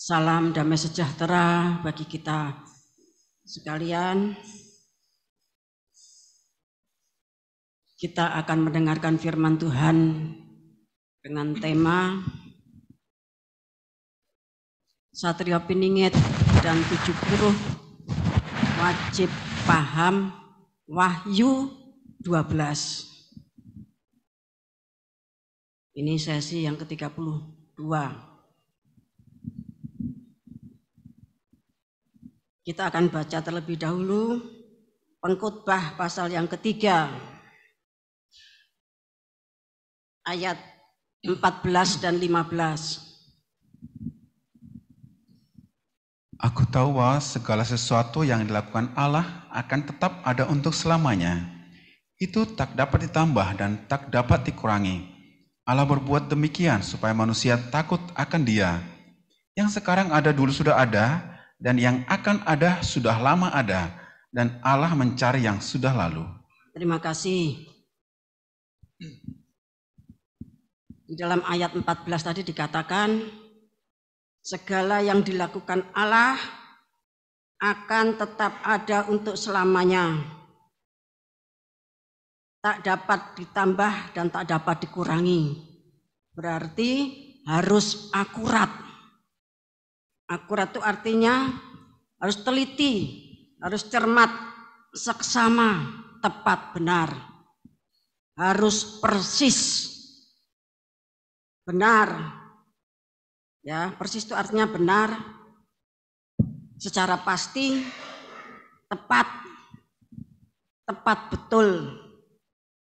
Salam damai sejahtera bagi kita sekalian. Kita akan mendengarkan firman Tuhan dengan tema Satrio Piningit dan 70 wajib paham Wahyu 12. Ini sesi yang ke-32. Kita akan baca terlebih dahulu Pengkhotbah pasal yang ketiga, ayat 14 dan 15. Aku tahu bahwa segala sesuatu yang dilakukan Allah akan tetap ada untuk selamanya. Itu tak dapat ditambah dan tak dapat dikurangi. Allah berbuat demikian supaya manusia takut akan Dia. Yang sekarang ada dulu sudah ada, dan yang akan ada sudah lama ada, dan Allah mencari yang sudah lalu. Terima kasih. Di dalam ayat 14 tadi dikatakan, segala yang dilakukan Allah akan tetap ada untuk selamanya. Tak dapat ditambah dan tak dapat dikurangi. Berarti harus akurat. Akurat itu artinya harus teliti, harus cermat, seksama, tepat, benar. Harus persis, benar. Ya, persis itu artinya benar, secara pasti, tepat betul,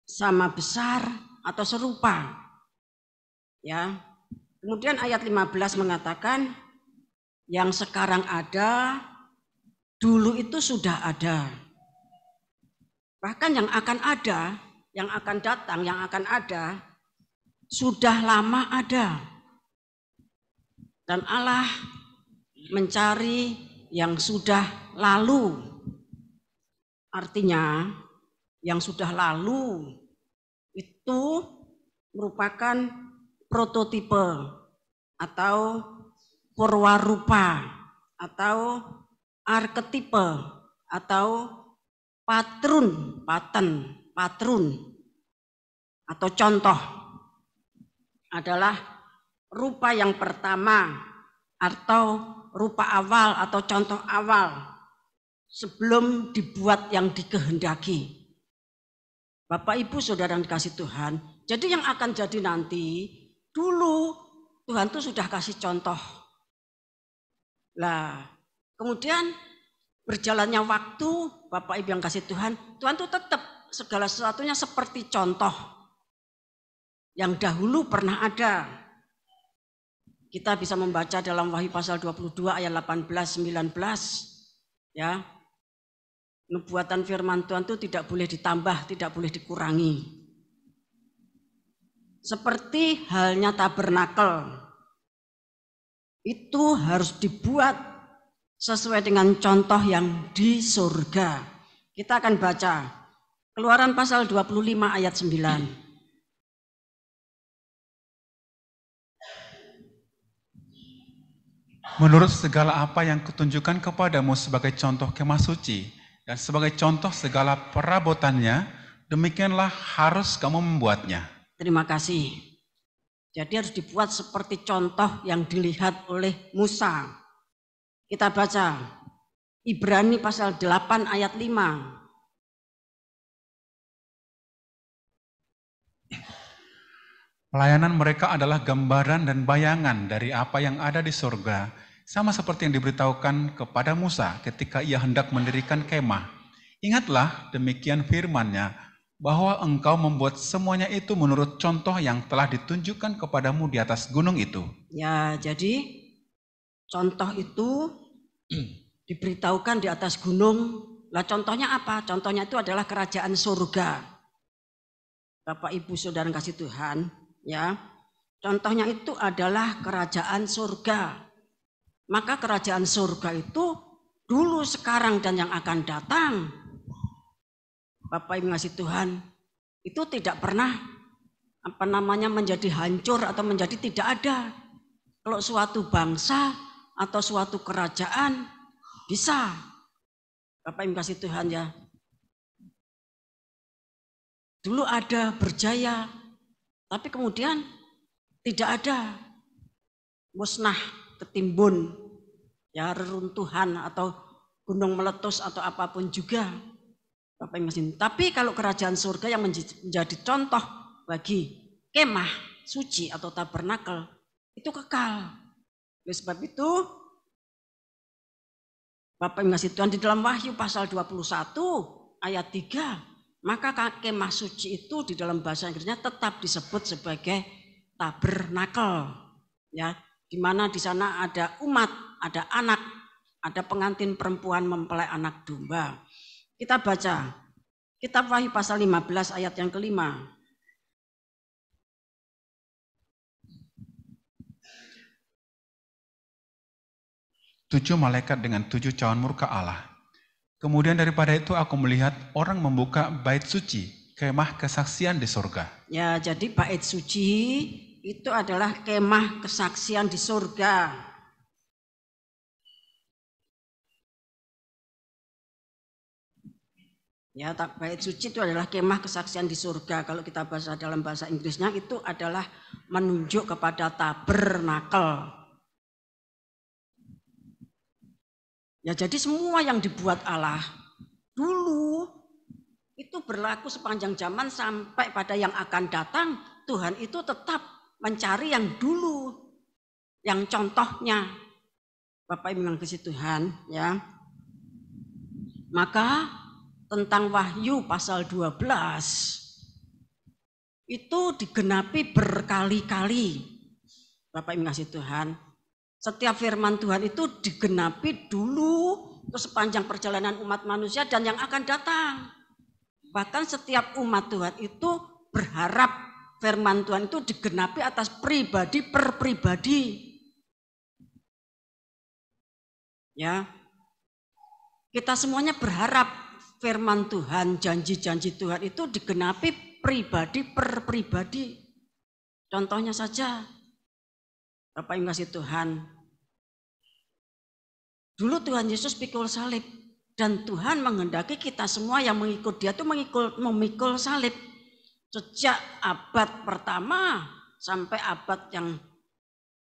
sama besar atau serupa. Ya. Kemudian ayat 15 mengatakan yang sekarang ada, dulu itu sudah ada. Bahkan yang akan ada, yang akan datang, yang akan ada, sudah lama ada. Dan Allah mencari yang sudah lalu. Artinya, yang sudah lalu itu merupakan prototipe atau purwarupa atau arketipe atau patrun atau contoh adalah rupa yang pertama atau rupa awal atau contoh awal sebelum dibuat yang dikehendaki. Bapak Ibu Saudara yang dikasih Tuhan, jadi yang akan jadi nanti dulu Tuhan itu sudah kasih contoh. Lah, kemudian berjalannya waktu, Bapak Ibu yang kasih Tuhan itu tetap segala sesuatunya seperti contoh yang dahulu pernah ada. Kita bisa membaca dalam Wahyu pasal 22 ayat 18-19. Ya, nubuatan firman Tuhan itu tidak boleh ditambah, tidak boleh dikurangi. Seperti halnya tabernakel. Itu harus dibuat sesuai dengan contoh yang di surga. Kita akan baca Keluaran pasal 25 ayat 9. Menurut segala apa yang kutunjukkan kepadamu sebagai contoh kemah suci dan sebagai contoh segala perabotannya, demikianlah harus kamu membuatnya. Terima kasih. Jadi harus dibuat seperti contoh yang dilihat oleh Musa. Kita baca Ibrani pasal 8 ayat 5. Pelayanan mereka adalah gambaran dan bayangan dari apa yang ada di surga, sama seperti yang diberitahukan kepada Musa ketika ia hendak mendirikan kemah. Ingatlah demikian firman-Nya, bahwa engkau membuat semuanya itu menurut contoh yang telah ditunjukkan kepadamu di atas gunung itu. Ya, jadi contoh itu diberitahukan di atas gunung. Lah contohnya apa? Contohnya itu adalah kerajaan surga. Bapak Ibu Saudara kasih Tuhan, ya. Contohnya itu adalah kerajaan surga. Maka kerajaan surga itu dulu, sekarang, dan yang akan datang. Bapak Ibu kasih Tuhan, itu tidak pernah menjadi hancur atau menjadi tidak ada. Kalau suatu bangsa atau suatu kerajaan bisa. Bapak Ibu kasih Tuhan ya. Dulu ada berjaya, tapi kemudian tidak ada, musnah, ketimbun, ya reruntuhan atau gunung meletus atau apapun juga. Bapak Ibu kasih. Tapi kalau kerajaan surga yang menjadi contoh bagi kemah suci atau tabernakel itu kekal. Oleh sebab itu Bapak Ibu kasih Tuhan, di dalam Wahyu pasal 21 ayat 3, maka kemah suci itu di dalam bahasa Inggrisnya tetap disebut sebagai tabernakel, ya, di mana di sana ada umat, ada anak, ada pengantin perempuan mempelai anak domba. Kita baca kitab Wahyu pasal 15 ayat yang kelima. Tujuh malaikat dengan 7 cawan murka Allah. Kemudian daripada itu aku melihat orang membuka bait suci, kemah kesaksian di surga. Ya, jadi bait suci itu adalah kemah kesaksian di surga. Ya, bait suci itu adalah kemah kesaksian di surga. Kalau kita bahasa dalam bahasa Inggrisnya itu adalah menunjuk kepada tabernakel. Ya, jadi semua yang dibuat Allah dulu itu berlaku sepanjang zaman sampai pada yang akan datang. Tuhan itu tetap mencari yang dulu, yang contohnya. Bapak Ibu yang kasih Tuhan, ya. Maka tentang Wahyu pasal 12 itu digenapi berkali-kali. Bapak Ibu kasih Tuhan. Setiap firman Tuhan itu digenapi dulu terus sepanjang perjalanan umat manusia dan yang akan datang. Bahkan setiap umat Tuhan itu berharap firman Tuhan itu digenapi atas pribadi per pribadi. Ya. Kita semuanya berharap firman Tuhan, janji-janji Tuhan itu digenapi pribadi per pribadi. Contohnya saja, Bapak Ibu kasih Tuhan, dulu Tuhan Yesus pikul salib dan Tuhan menghendaki kita semua yang mengikut Dia itu memikul salib sejak abad pertama sampai abad yang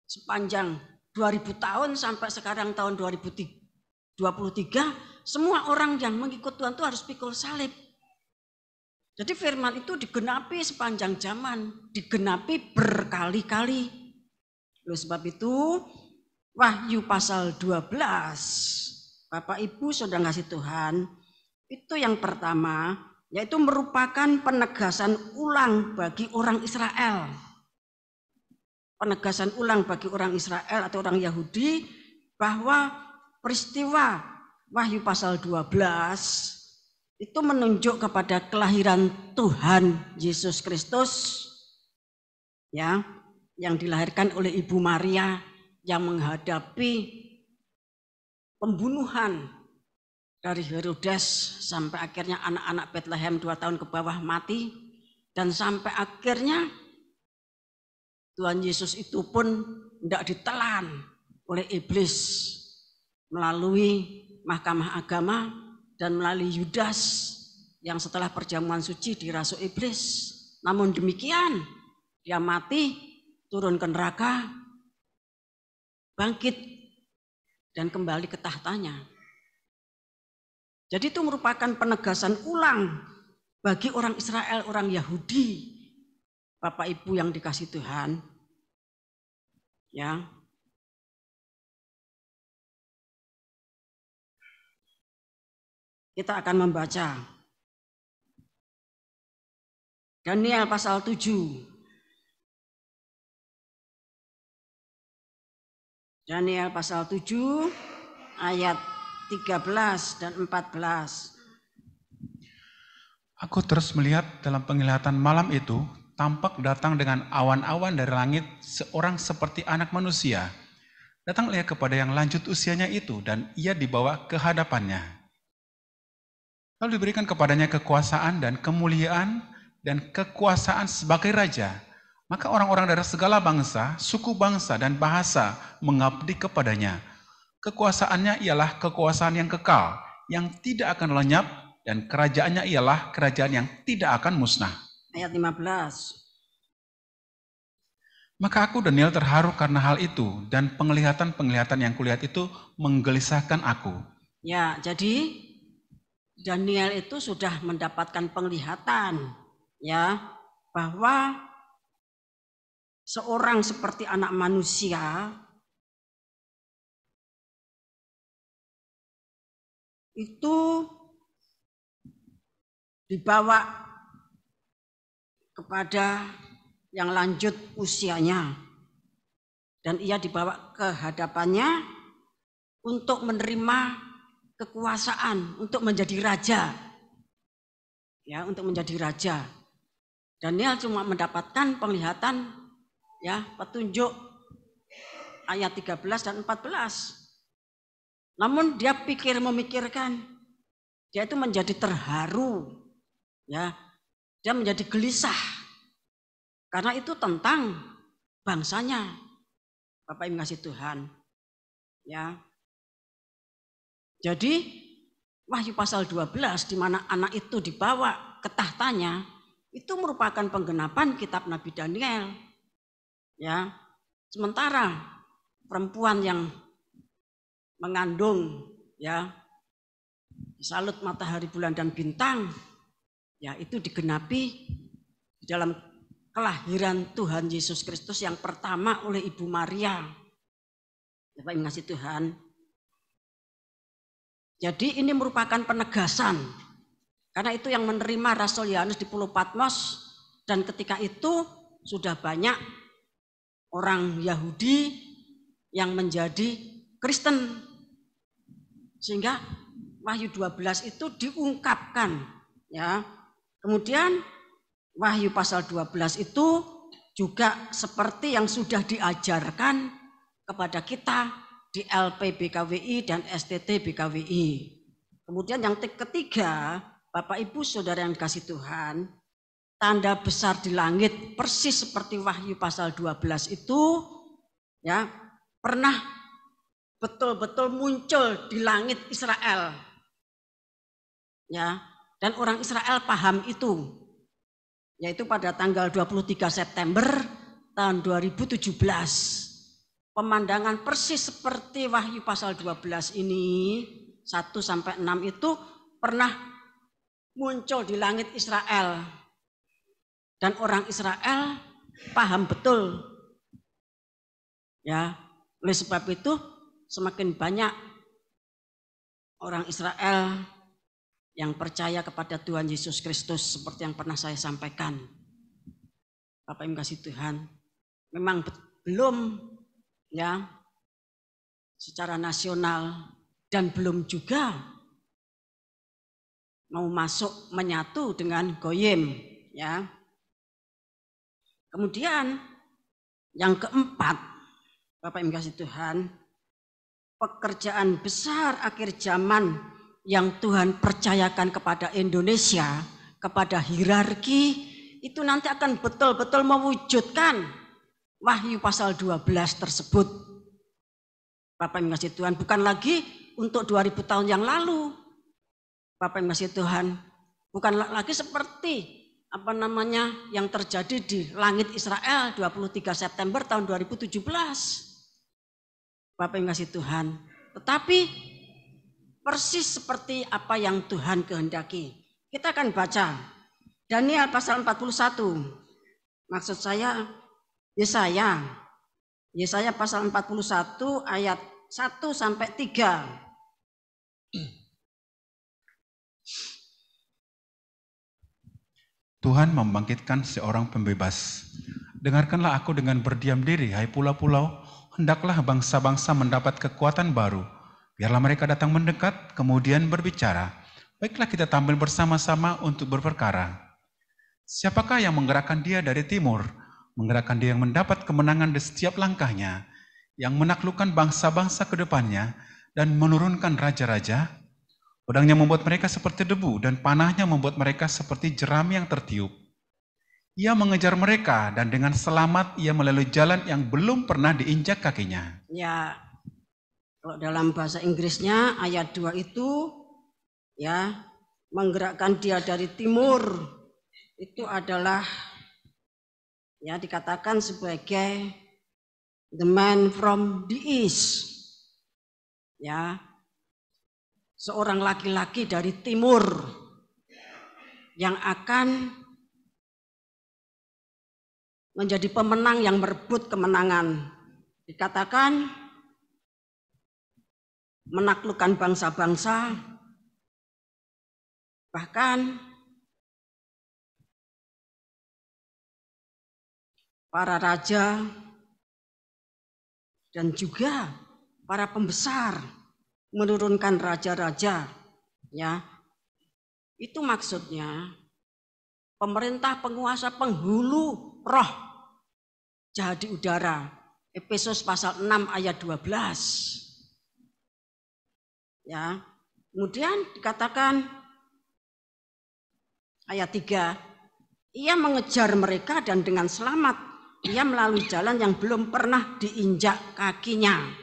sepanjang 2000 tahun sampai sekarang tahun 2023, semua orang yang mengikut Tuhan itu harus pikul salib. Jadi firman itu digenapi sepanjang zaman, digenapi berkali-kali. Oleh sebab itu, Wahyu pasal 12, Bapak Ibu Saudara kasih Tuhan, itu yang pertama, yaitu merupakan penegasan ulang bagi orang Israel. Penegasan ulang bagi orang Israel atau orang Yahudi, bahwa peristiwa Wahyu pasal 12, itu menunjuk kepada kelahiran Tuhan Yesus Kristus, ya, yang dilahirkan oleh Ibu Maria yang menghadapi pembunuhan dari Herodes sampai akhirnya anak-anak Bethlehem 2 tahun ke bawah mati dan sampai akhirnya Tuhan Yesus itu pun tidak ditelan oleh iblis melalui mahkamah agama dan melalui Yudas yang setelah perjamuan suci dirasuk iblis. Namun demikian dia mati, turun ke neraka, bangkit, dan kembali ke tahtanya. Jadi itu merupakan penegasan ulang bagi orang Israel, orang Yahudi. Bapak Ibu yang dikasih Tuhan, ya. Kita akan membaca Daniel pasal 7. Daniel pasal 7 ayat 13 dan 14. Aku terus melihat dalam penglihatan malam itu, tampak datang dengan awan-awan dari langit seorang seperti anak manusia. Datang ia kepada yang lanjut usianya itu dan ia dibawa ke hadapannya. Lalu diberikan kepadanya kekuasaan dan kemuliaan dan kekuasaan sebagai raja. Maka orang-orang dari segala bangsa, suku bangsa dan bahasa mengabdi kepadanya. Kekuasaannya ialah kekuasaan yang kekal, yang tidak akan lenyap, dan kerajaannya ialah kerajaan yang tidak akan musnah. Ayat 15. Maka aku Daniel terharu karena hal itu, dan penglihatan-penglihatan yang kulihat itu menggelisahkan aku. Ya, jadi Daniel itu sudah mendapatkan penglihatan, ya, bahwa seorang seperti anak manusia itu dibawa kepada yang lanjut usianya, dan ia dibawa ke hadapannya untuk menerima kekuasaan, untuk menjadi raja, ya, untuk menjadi raja. Daniel cuma mendapatkan penglihatan, ya, petunjuk ayat 13 dan 14. Namun dia memikirkan, dia itu menjadi terharu, ya, dia menjadi gelisah, karena itu tentang bangsanya, Bapak Ibu kasih Tuhan, ya. Jadi Wahyu pasal 12 di mana anak itu dibawa ke tahtanya, itu merupakan penggenapan kitab Nabi Daniel, ya. Sementara perempuan yang mengandung, ya, salut matahari, bulan, dan bintang, ya, itu digenapi di dalam kelahiran Tuhan Yesus Kristus yang pertama oleh Ibu Maria. Bapak Ibu kasih Tuhan. Jadi ini merupakan penegasan, karena itu yang menerima Rasul Yohanes di Pulau Patmos, dan ketika itu sudah banyak orang Yahudi yang menjadi Kristen, sehingga Wahyu 12 itu diungkapkan, ya. Kemudian Wahyu pasal 12 itu juga seperti yang sudah diajarkan kepada kita di LP BKWI dan STT BKWI. Kemudian yang ketiga, Bapak Ibu Saudara yang dikasih Tuhan, tanda besar di langit persis seperti Wahyu pasal 12 itu, ya, pernah betul-betul muncul di langit Israel, ya, dan orang Israel paham itu, yaitu pada tanggal 23 September tahun 2017. Pemandangan persis seperti Wahyu pasal 12 ini 1-6 itu pernah muncul di langit Israel, dan orang Israel paham betul, ya. Oleh sebab itu semakin banyak orang Israel yang percaya kepada Tuhan Yesus Kristus, seperti yang pernah saya sampaikan. Bapak Ibu kasih Tuhan, memang belum, ya, secara nasional, dan belum juga mau masuk menyatu dengan Goyim, ya. Kemudian yang keempat, Bapak Ibu kasih Tuhan, pekerjaan besar akhir zaman yang Tuhan percayakan kepada Indonesia, kepada hierarki, itu nanti akan betul-betul mewujudkan Wahyu pasal 12 tersebut. Bapak Ibu kasih Tuhan, bukan lagi untuk 2000 tahun yang lalu. Bapak Ibu kasih Tuhan, bukan lagi seperti yang terjadi di langit Israel 23 September tahun 2017. Bapak Ibu kasih Tuhan, tetapi persis seperti apa yang Tuhan kehendaki. Kita akan baca Daniel pasal 41. Maksud saya Yesaya pasal 41 ayat 1-3. Tuhan membangkitkan seorang pembebas. Dengarkanlah aku dengan berdiam diri, hai pulau-pulau. Hendaklah bangsa-bangsa mendapat kekuatan baru. Biarlah mereka datang mendekat, kemudian berbicara. Baiklah kita tampil bersama-sama untuk berperkara. Siapakah yang menggerakkan dia dari timur? Menggerakkan dia yang mendapat kemenangan di setiap langkahnya, yang menaklukkan bangsa-bangsa ke depannya, dan menurunkan raja-raja? Pedangnya membuat mereka seperti debu, dan panahnya membuat mereka seperti jerami yang tertiup. Ia mengejar mereka, dan dengan selamat ia melalui jalan yang belum pernah diinjak kakinya. Ya, Kalau dalam bahasa Inggrisnya ayat 2 itu ya menggerakkan dia dari timur, itu adalah ya dikatakan sebagai the man from the east. Ya. Seorang laki-laki dari timur yang akan menjadi pemenang yang merebut kemenangan. Dikatakan menaklukkan bangsa-bangsa, bahkan para raja dan juga para pembesar, menurunkan raja-raja, ya. Itu maksudnya pemerintah, penguasa, penghulu roh jahat di udara. Efesus pasal 6 ayat 12. Ya. Kemudian dikatakan ayat 3, ia mengejar mereka dan dengan selamat ia melalui jalan yang belum pernah diinjak kakinya.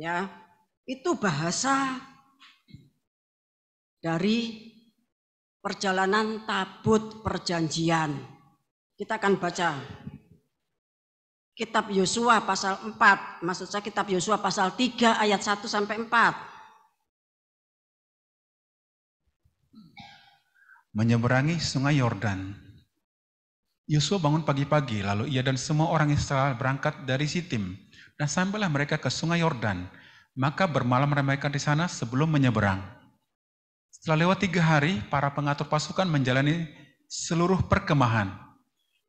Ya, itu bahasa dari perjalanan tabut perjanjian. Kita akan baca kitab Yosua pasal 4, maksud saya kitab Yosua pasal 3 ayat 1 sampai 4. Menyeberangi sungai Yordan. Yosua bangun pagi-pagi, lalu ia dan semua orang Israel berangkat dari Sitim, dan sampailah mereka ke sungai Yordan. Maka bermalam mereka di sana sebelum menyeberang. Setelah lewat 3 hari, para pengatur pasukan menjalani seluruh perkemahan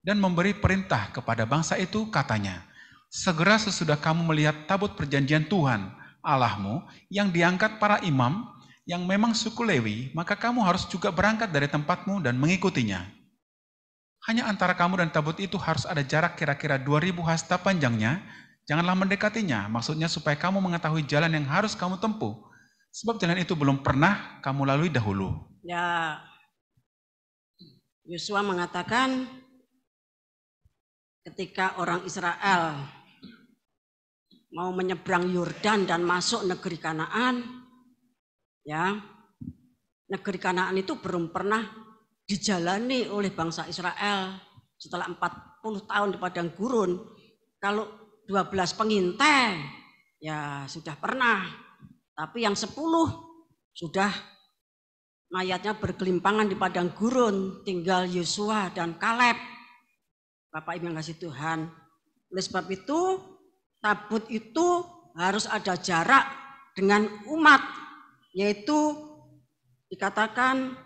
dan memberi perintah kepada bangsa itu, katanya, segera sesudah kamu melihat tabut perjanjian Tuhan Allahmu yang diangkat para imam yang memang suku Lewi, maka kamu harus juga berangkat dari tempatmu dan mengikutinya. Hanya antara kamu dan tabut itu harus ada jarak kira-kira 2000 hasta panjangnya. Janganlah mendekatinya, maksudnya supaya kamu mengetahui jalan yang harus kamu tempuh. Sebab jalan itu belum pernah kamu lalui dahulu. Ya, Yosua mengatakan ketika orang Israel mau menyeberang Yordan dan masuk negeri Kanaan, ya, negeri Kanaan itu belum pernah dijalani oleh bangsa Israel setelah 40 tahun di padang gurun. Kalau 12 pengintai ya sudah pernah, tapi yang 10 sudah mayatnya bergelimpangan di padang gurun, tinggal Yosua dan Kaleb. Bapak Ibu yang kasih Tuhan. Oleh sebab itu, tabut itu harus ada jarak dengan umat, yaitu dikatakan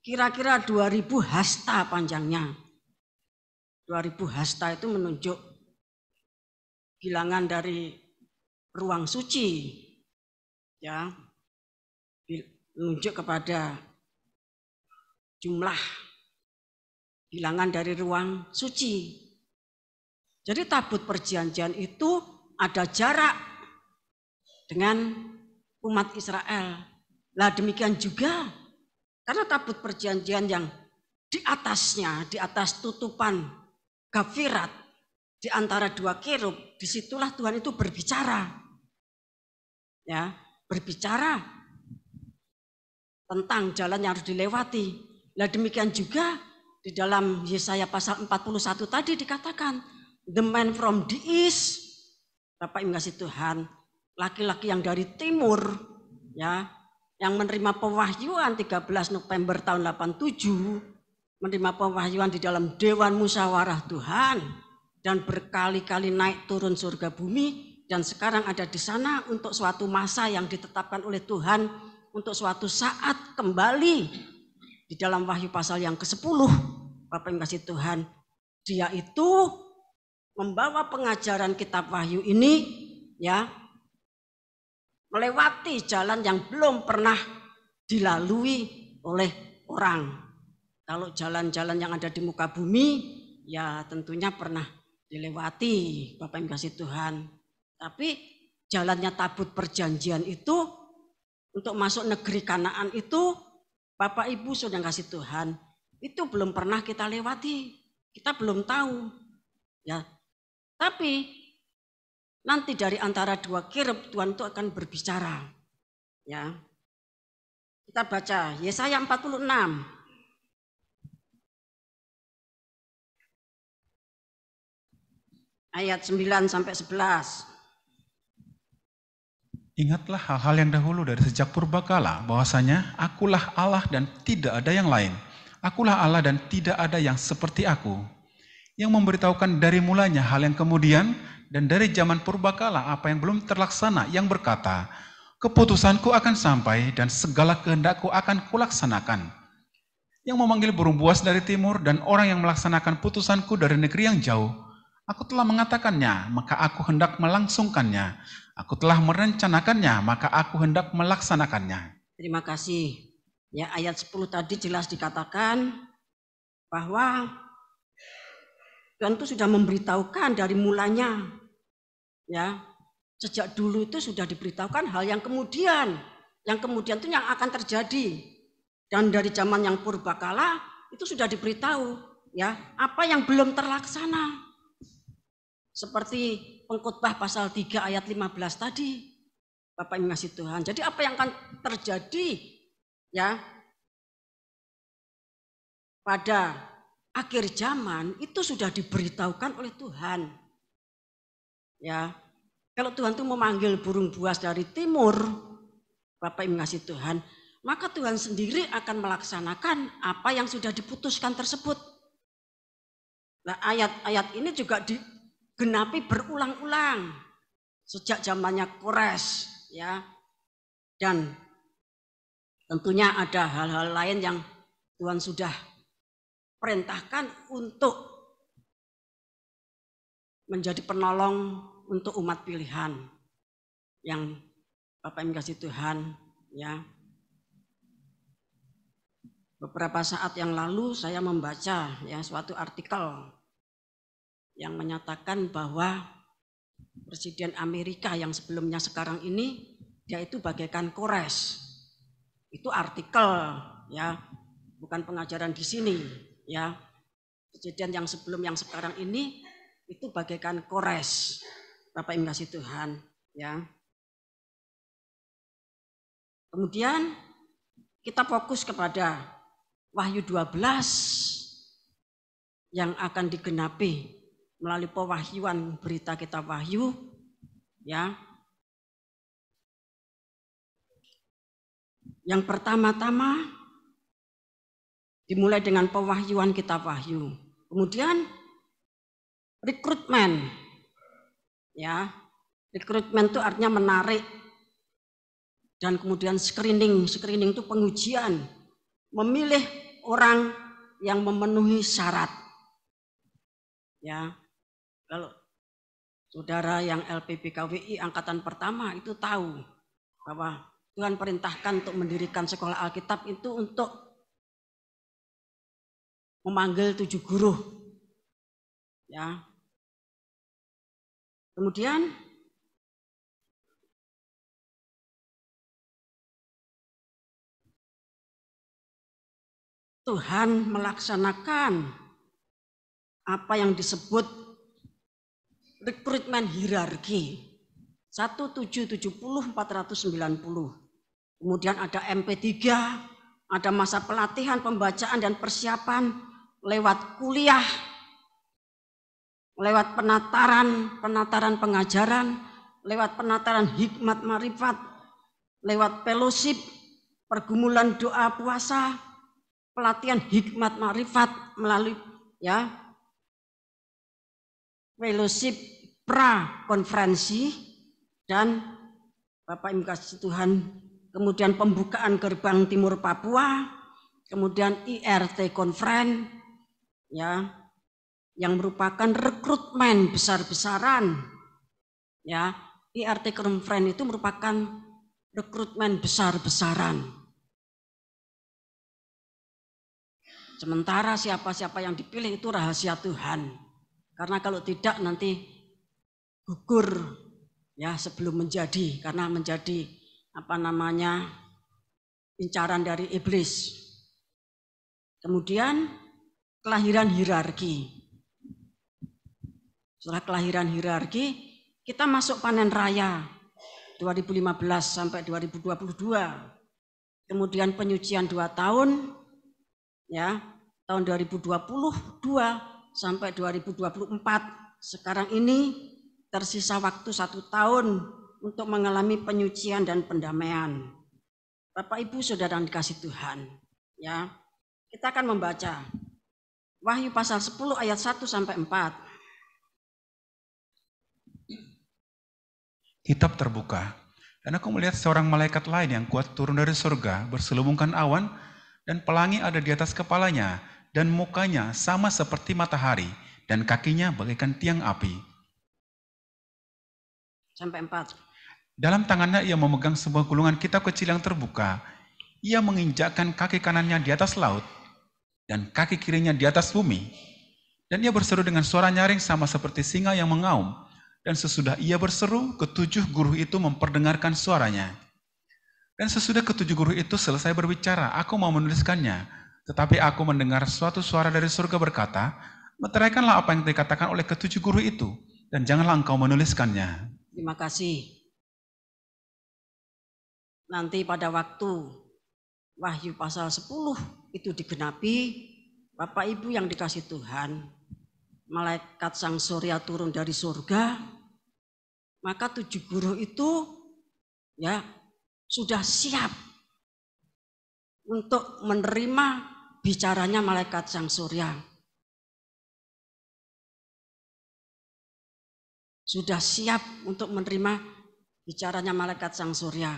kira-kira 2000 hasta panjangnya. 2000 hasta itu menunjuk bilangan dari ruang suci, ya, menunjuk kepada jumlah bilangan dari ruang suci. Jadi tabut perjanjian itu ada jarak dengan umat Israel. Lah demikian juga karena tabut perjanjian yang di atasnya, di atas tutupan gafirat, di antara 2 kerub, disitulah Tuhan itu berbicara. Ya, berbicara tentang jalan yang harus dilewati. Lah demikian juga di dalam Yesaya pasal 41 tadi dikatakan, the man from the east, Bapak Ibu kasih Tuhan, laki-laki yang dari timur, ya, yang menerima pewahyuan 13 November tahun 87, menerima pewahyuan di dalam Dewan Musyawarah Tuhan, dan berkali-kali naik turun surga bumi, dan sekarang ada di sana untuk suatu masa yang ditetapkan oleh Tuhan, untuk suatu saat kembali di dalam Wahyu pasal yang ke-10, Bapak yang kasih Tuhan, dia itu membawa pengajaran kitab Wahyu ini, ya, melewati jalan yang belum pernah dilalui oleh orang. Kalau jalan-jalan yang ada di muka bumi, ya tentunya pernah dilewati, Bapak yang kasih Tuhan. Tapi jalannya tabut perjanjian itu untuk masuk negeri Kanaan itu, Bapak Ibu sudah kasih Tuhan, itu belum pernah kita lewati, kita belum tahu, ya. Tapi nanti dari antara dua kirub Tuhan itu akan berbicara. Ya. Kita baca Yesaya 46. Ayat 9 sampai 11. Ingatlah hal-hal yang dahulu dari sejak purbakala, bahwasanya akulah Allah dan tidak ada yang lain. Akulah Allah dan tidak ada yang seperti aku. Yang memberitahukan dari mulanya hal yang kemudian, dan dari zaman purbakala apa yang belum terlaksana, yang berkata, keputusanku akan sampai dan segala kehendakku akan kulaksanakan. Yang memanggil burung buas dari timur dan orang yang melaksanakan putusanku dari negeri yang jauh. Aku telah mengatakannya, maka aku hendak melangsungkannya. Aku telah merencanakannya, maka aku hendak melaksanakannya. Terima kasih. Ya, ayat 10 tadi jelas dikatakan bahwa Tuhan itu sudah memberitahukan dari mulanya. Ya, sejak dulu itu sudah diberitahukan hal yang kemudian itu yang akan terjadi. Dan dari zaman yang purbakala itu sudah diberitahu, ya, apa yang belum terlaksana. Seperti Pengkhotbah pasal 3 ayat 15 tadi, Bapak Ibu kasih Tuhan. Jadi apa yang akan terjadi, ya, pada akhir zaman itu sudah diberitahukan oleh Tuhan. Ya, kalau Tuhan itu memanggil burung buas dari timur, Bapak Ibu kasih Tuhan, maka Tuhan sendiri akan melaksanakan apa yang sudah diputuskan tersebut. Nah, ayat-ayat ini juga digenapi berulang-ulang sejak zamannya Kores, ya. Dan tentunya ada hal-hal lain yang Tuhan sudah perintahkan untuk menjadi penolong untuk umat pilihan yang Bapak Ibu kasih Tuhan, ya. Beberapa saat yang lalu saya membaca, ya, suatu artikel yang menyatakan bahwa Presiden Amerika yang sebelumnya sekarang ini dia itu bagaikan Kores. Itu artikel, ya, bukan pengajaran di sini, ya. Presiden yang sebelum yang sekarang ini itu bagaikan Kores. Bapak Ibu kasih Tuhan, ya. Kemudian kita fokus kepada Wahyu 12 yang akan digenapi melalui pewahyuan berita kitab Wahyu, ya. Yang pertama-tama dimulai dengan pewahyuan kitab Wahyu. Kemudian rekrutmen. Ya. Rekrutmen itu artinya menarik. Dan kemudian screening itu pengujian, memilih orang yang memenuhi syarat. Ya. Kalau saudara yang LPPKWI angkatan pertama itu tahu bahwa Tuhan perintahkan untuk mendirikan sekolah Alkitab itu untuk memanggil 7 guru. Ya. Kemudian Tuhan melaksanakan apa yang disebut rekrutmen hierarki 1770 490. Kemudian ada MP3, ada masa pelatihan, pembacaan dan persiapan lewat kuliah, lewat penataran pengajaran, lewat penataran hikmat marifat, lewat fellowship, pergumulan doa puasa, pelatihan hikmat marifat melalui, ya, fellowship pra konferensi, dan Bapak Ibu kasih Tuhan, kemudian pembukaan gerbang timur Papua, kemudian IRT Conference, ya, yang merupakan rekrutmen besar-besaran, ya. IRT Conference itu merupakan rekrutmen besar-besaran. Sementara siapa-siapa yang dipilih itu rahasia Tuhan. Karena kalau tidak nanti gugur, ya, sebelum menjadi, karena menjadi incaran dari iblis. Kemudian kelahiran hierarki. Setelah kelahiran hierarki, kita masuk panen raya 2015 sampai 2022. Kemudian penyucian 2 tahun, ya, tahun 2022 sampai 2024. Sekarang ini tersisa waktu 1 tahun untuk mengalami penyucian dan pendamaian. Bapak Ibu Saudara yang dikasih Tuhan, ya. Kita akan membaca Wahyu pasal 10 ayat 1 sampai 4. Kitab terbuka, dan aku melihat seorang malaikat lain yang kuat turun dari surga, berselubungkan awan, dan pelangi ada di atas kepalanya, dan mukanya sama seperti matahari, dan kakinya bagaikan tiang api. Sampai 4. Dalam tangannya ia memegang sebuah gulungan kitab kecil yang terbuka. Ia menginjakkan kaki kanannya di atas laut, dan kaki kirinya di atas bumi. Dan ia berseru dengan suara nyaring sama seperti singa yang mengaum. Dan sesudah ia berseru, ke-7 guru itu memperdengarkan suaranya. Dan sesudah ke-7 guru itu selesai berbicara, aku mau menuliskannya. Tetapi aku mendengar suatu suara dari surga berkata, meteraikanlah apa yang dikatakan oleh ke-7 guru itu, dan janganlah engkau menuliskannya. Terima kasih. Nanti pada waktu Wahyu pasal 10 itu digenapi, Bapak Ibu yang dikasih Tuhan, malaikat sang surya turun dari surga, maka 7 guru itu ya sudah siap untuk menerima bicaranya malaikat sang surya. Sudah siap untuk menerima bicaranya malaikat sang surya.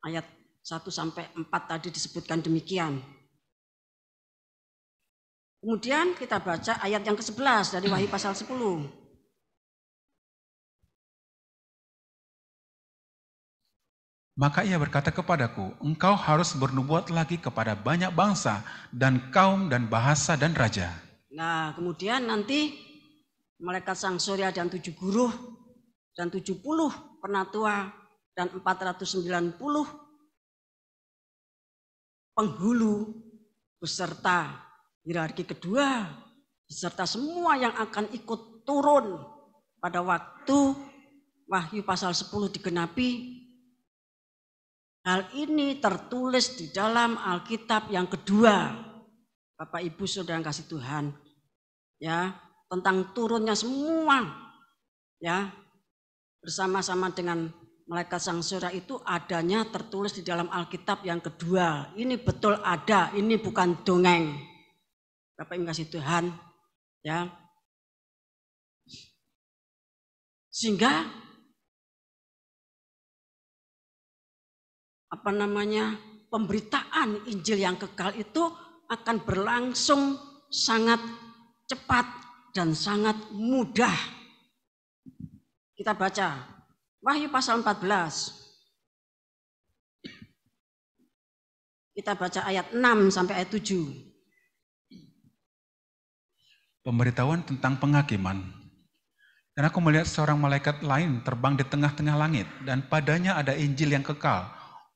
Ayat 1 sampai 4 tadi disebutkan demikian. Kemudian kita baca ayat yang ke-11 dari Wahyu pasal 10. Maka ia berkata kepadaku, engkau harus bernubuat lagi kepada banyak bangsa dan kaum dan bahasa dan raja. Nah, kemudian nanti malaikat sang surya dan 7 guru dan 70 penatua dan 490 penghulu beserta hierarki kedua, beserta semua yang akan ikut turun pada waktu Wahyu pasal 10 digenapi. Hal ini tertulis di dalam Alkitab yang kedua. Bapak Ibu Saudara yang kasih Tuhan, ya, tentang turunnya semua, ya, bersama-sama dengan malaikat sang surya itu adanya tertulis di dalam Alkitab yang kedua. Ini betul ada, ini bukan dongeng. Bapak Ibu kasih Tuhan, ya. Sehingga pemberitaan Injil yang kekal itu akan berlangsung sangat cepat dan sangat mudah. Kita baca Wahyu pasal 14. Kita baca ayat 6 sampai ayat 7. Pemberitahuan tentang penghakiman. Dan aku melihat seorang malaikat lain terbang di tengah-tengah langit, dan padanya ada Injil yang kekal,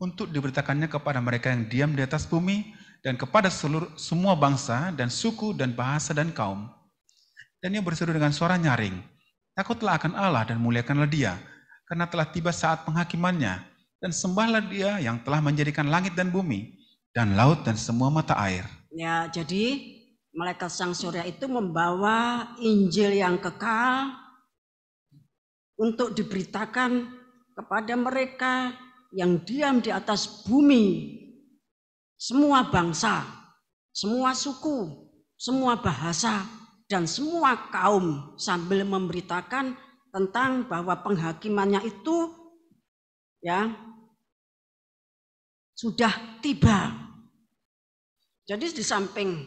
untuk diberitakannya kepada mereka yang diam di atas bumi, dan kepada semua bangsa, dan suku, dan bahasa, dan kaum. Dan ia berseru dengan suara nyaring, takutlah akan Allah dan muliakanlah Dia, karena telah tiba saat penghakimannya, dan sembahlah Dia yang telah menjadikan langit dan bumi, dan laut dan semua mata air. Ya, jadi malaikat sang surya itu membawa Injil yang kekal untuk diberitakan kepada mereka yang diam di atas bumi, semua bangsa, semua suku, semua bahasa, dan semua kaum, sambil memberitakan tentang bahwa penghakimannya itu ya sudah tiba. Jadi di samping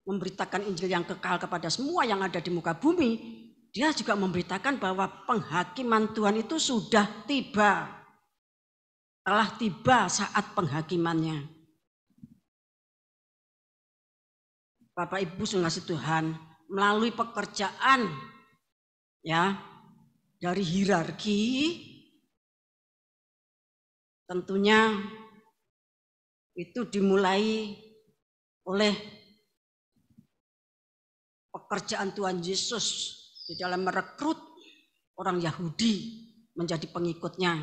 memberitakan Injil yang kekal kepada semua yang ada di muka bumi, dia juga memberitakan bahwa penghakiman Tuhan itu sudah tiba. Telah tiba saat penghakimannya. Bapak Ibu sungguh Tuhan, melalui pekerjaan ya dari hierarki, tentunya itu dimulai oleh pekerjaan Tuhan Yesus di dalam merekrut orang Yahudi menjadi pengikutnya.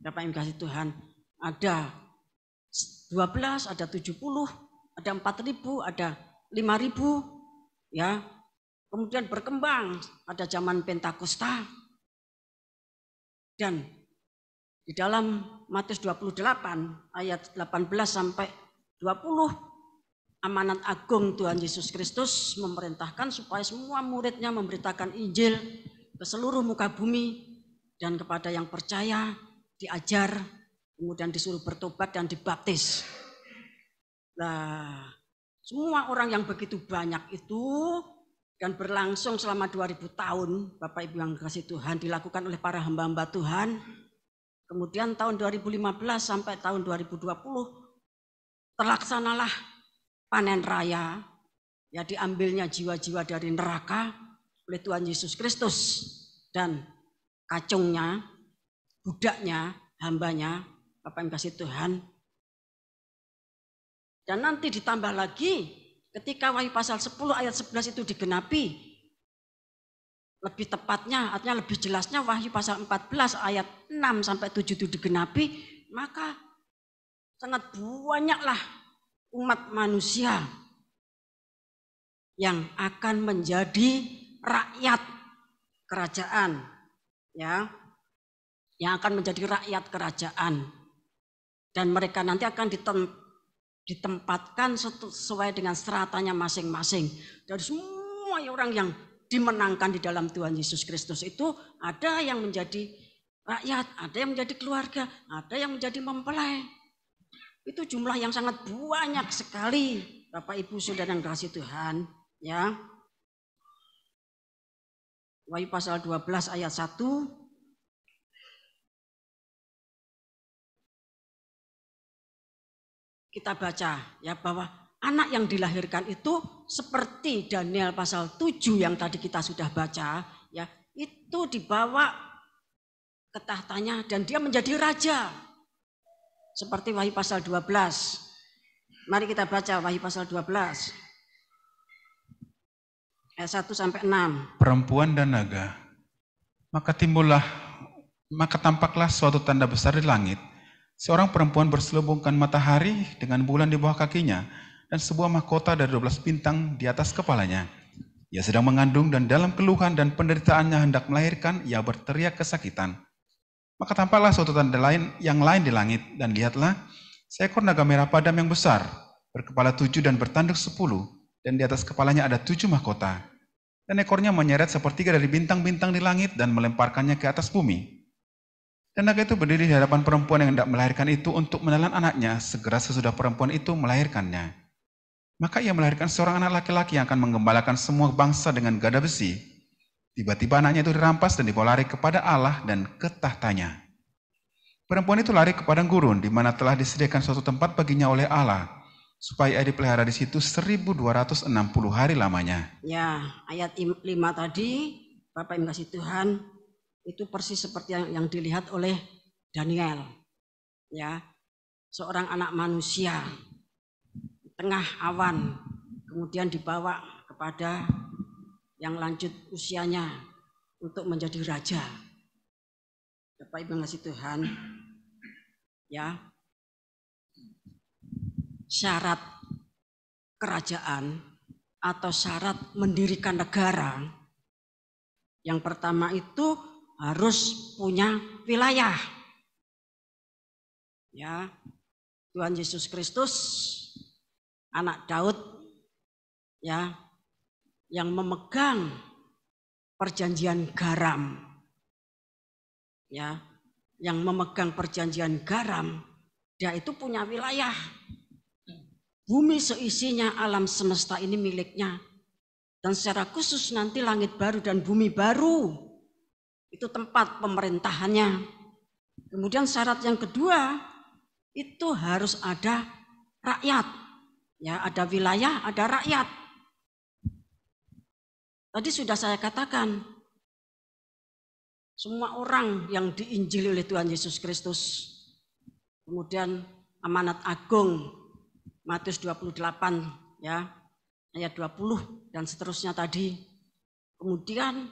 Bapak Ibu kasih Tuhan, ada 12, ada 70, ada 4.000, ada 5.000, ya. Kemudian berkembang pada zaman Pentakosta. Dan di dalam Matius 28 ayat 18 sampai 20, amanat agung Tuhan Yesus Kristus memerintahkan supaya semua muridnya memberitakan Injil ke seluruh muka bumi, dan kepada yang percaya diajar, kemudian disuruh bertobat dan dibaptis. Nah, semua orang yang begitu banyak itu dan berlangsung selama 2000 tahun, Bapak Ibu yang kasih Tuhan, dilakukan oleh para hamba-hamba Tuhan. Kemudian tahun 2015 sampai tahun 2020 terlaksanalah panen raya, ya, diambilnya jiwa-jiwa dari neraka oleh Tuhan Yesus Kristus, dan kacungnya, budaknya, hambanya, Bapak yang kasih Tuhan. Dan nanti ditambah lagi ketika Wahyu pasal 10 ayat 11 itu digenapi, lebih tepatnya, artinya lebih jelasnya Wahyu pasal 14 ayat 6 sampai 7 itu digenapi, maka sangat banyaklah umat manusia yang akan menjadi rakyat kerajaan, ya, yang akan menjadi rakyat kerajaan, dan mereka nanti akan ditempatkan sesuai dengan stratanya masing-masing. Dari semua orang yang dimenangkan di dalam Tuhan Yesus Kristus itu, ada yang menjadi rakyat, ada yang menjadi keluarga, ada yang menjadi mempelai. Itu jumlah yang sangat banyak sekali, Bapak Ibu Saudara yang kasih Tuhan, ya. Wahyu pasal 12 ayat 1. Kita baca, ya, bahwa anak yang dilahirkan itu seperti Daniel pasal 7 yang tadi kita sudah baca, ya, itu dibawa ke tahtanya dan dia menjadi raja. Seperti Wahyu pasal 12. Mari kita baca Wahyu pasal 12. Ayat 1 sampai 6. Perempuan dan naga. Maka tampaklah suatu tanda besar di langit. Seorang perempuan berselubungkan matahari dengan bulan di bawah kakinya, dan sebuah mahkota dari 12 bintang di atas kepalanya. Ia sedang mengandung, dan dalam keluhan dan penderitaannya hendak melahirkan, ia berteriak kesakitan. Maka tampaklah suatu tanda yang lain di langit, dan lihatlah, seekor naga merah padam yang besar, berkepala 7 dan bertanduk 10, dan di atas kepalanya ada 7 mahkota. Dan ekornya menyeret sepertiga dari bintang-bintang di langit dan melemparkannya ke atas bumi. Dan naga itu berdiri di hadapan perempuan yang hendak melahirkan itu untuk menelan anaknya segera sesudah perempuan itu melahirkannya. Maka ia melahirkan seorang anak laki-laki yang akan menggembalakan semua bangsa dengan gada besi. Tiba-tiba anaknya itu dirampas dan dibawa lari kepada Allah dan ke tahtanya. Perempuan itu lari ke padang gurun, di mana telah disediakan suatu tempat baginya oleh Allah, supaya ia dipelihara di situ 1260 hari lamanya. Ya, ayat 5 tadi, Bapak yang kasih Tuhan, itu persis seperti yang dilihat oleh Daniel, ya, seorang anak manusia di tengah awan, kemudian dibawa kepada yang lanjut usianya untuk menjadi raja. Bapak Ibu kasih Tuhan, ya, syarat kerajaan atau syarat mendirikan negara yang pertama itu harus punya wilayah. Ya, Tuhan Yesus Kristus, anak Daud, ya, yang memegang perjanjian garam. Ya, yang memegang perjanjian garam, dia itu punya wilayah. Bumi seisinya, alam semesta ini miliknya. Dan secara khusus nanti langit baru dan bumi baru itu tempat pemerintahannya. Kemudian syarat yang kedua, itu harus ada rakyat. Ya, ada wilayah, ada rakyat. Tadi sudah saya katakan, semua orang yang diinjili oleh Tuhan Yesus Kristus, kemudian amanat agung Matius 28, ya, ayat 20 dan seterusnya tadi. Kemudian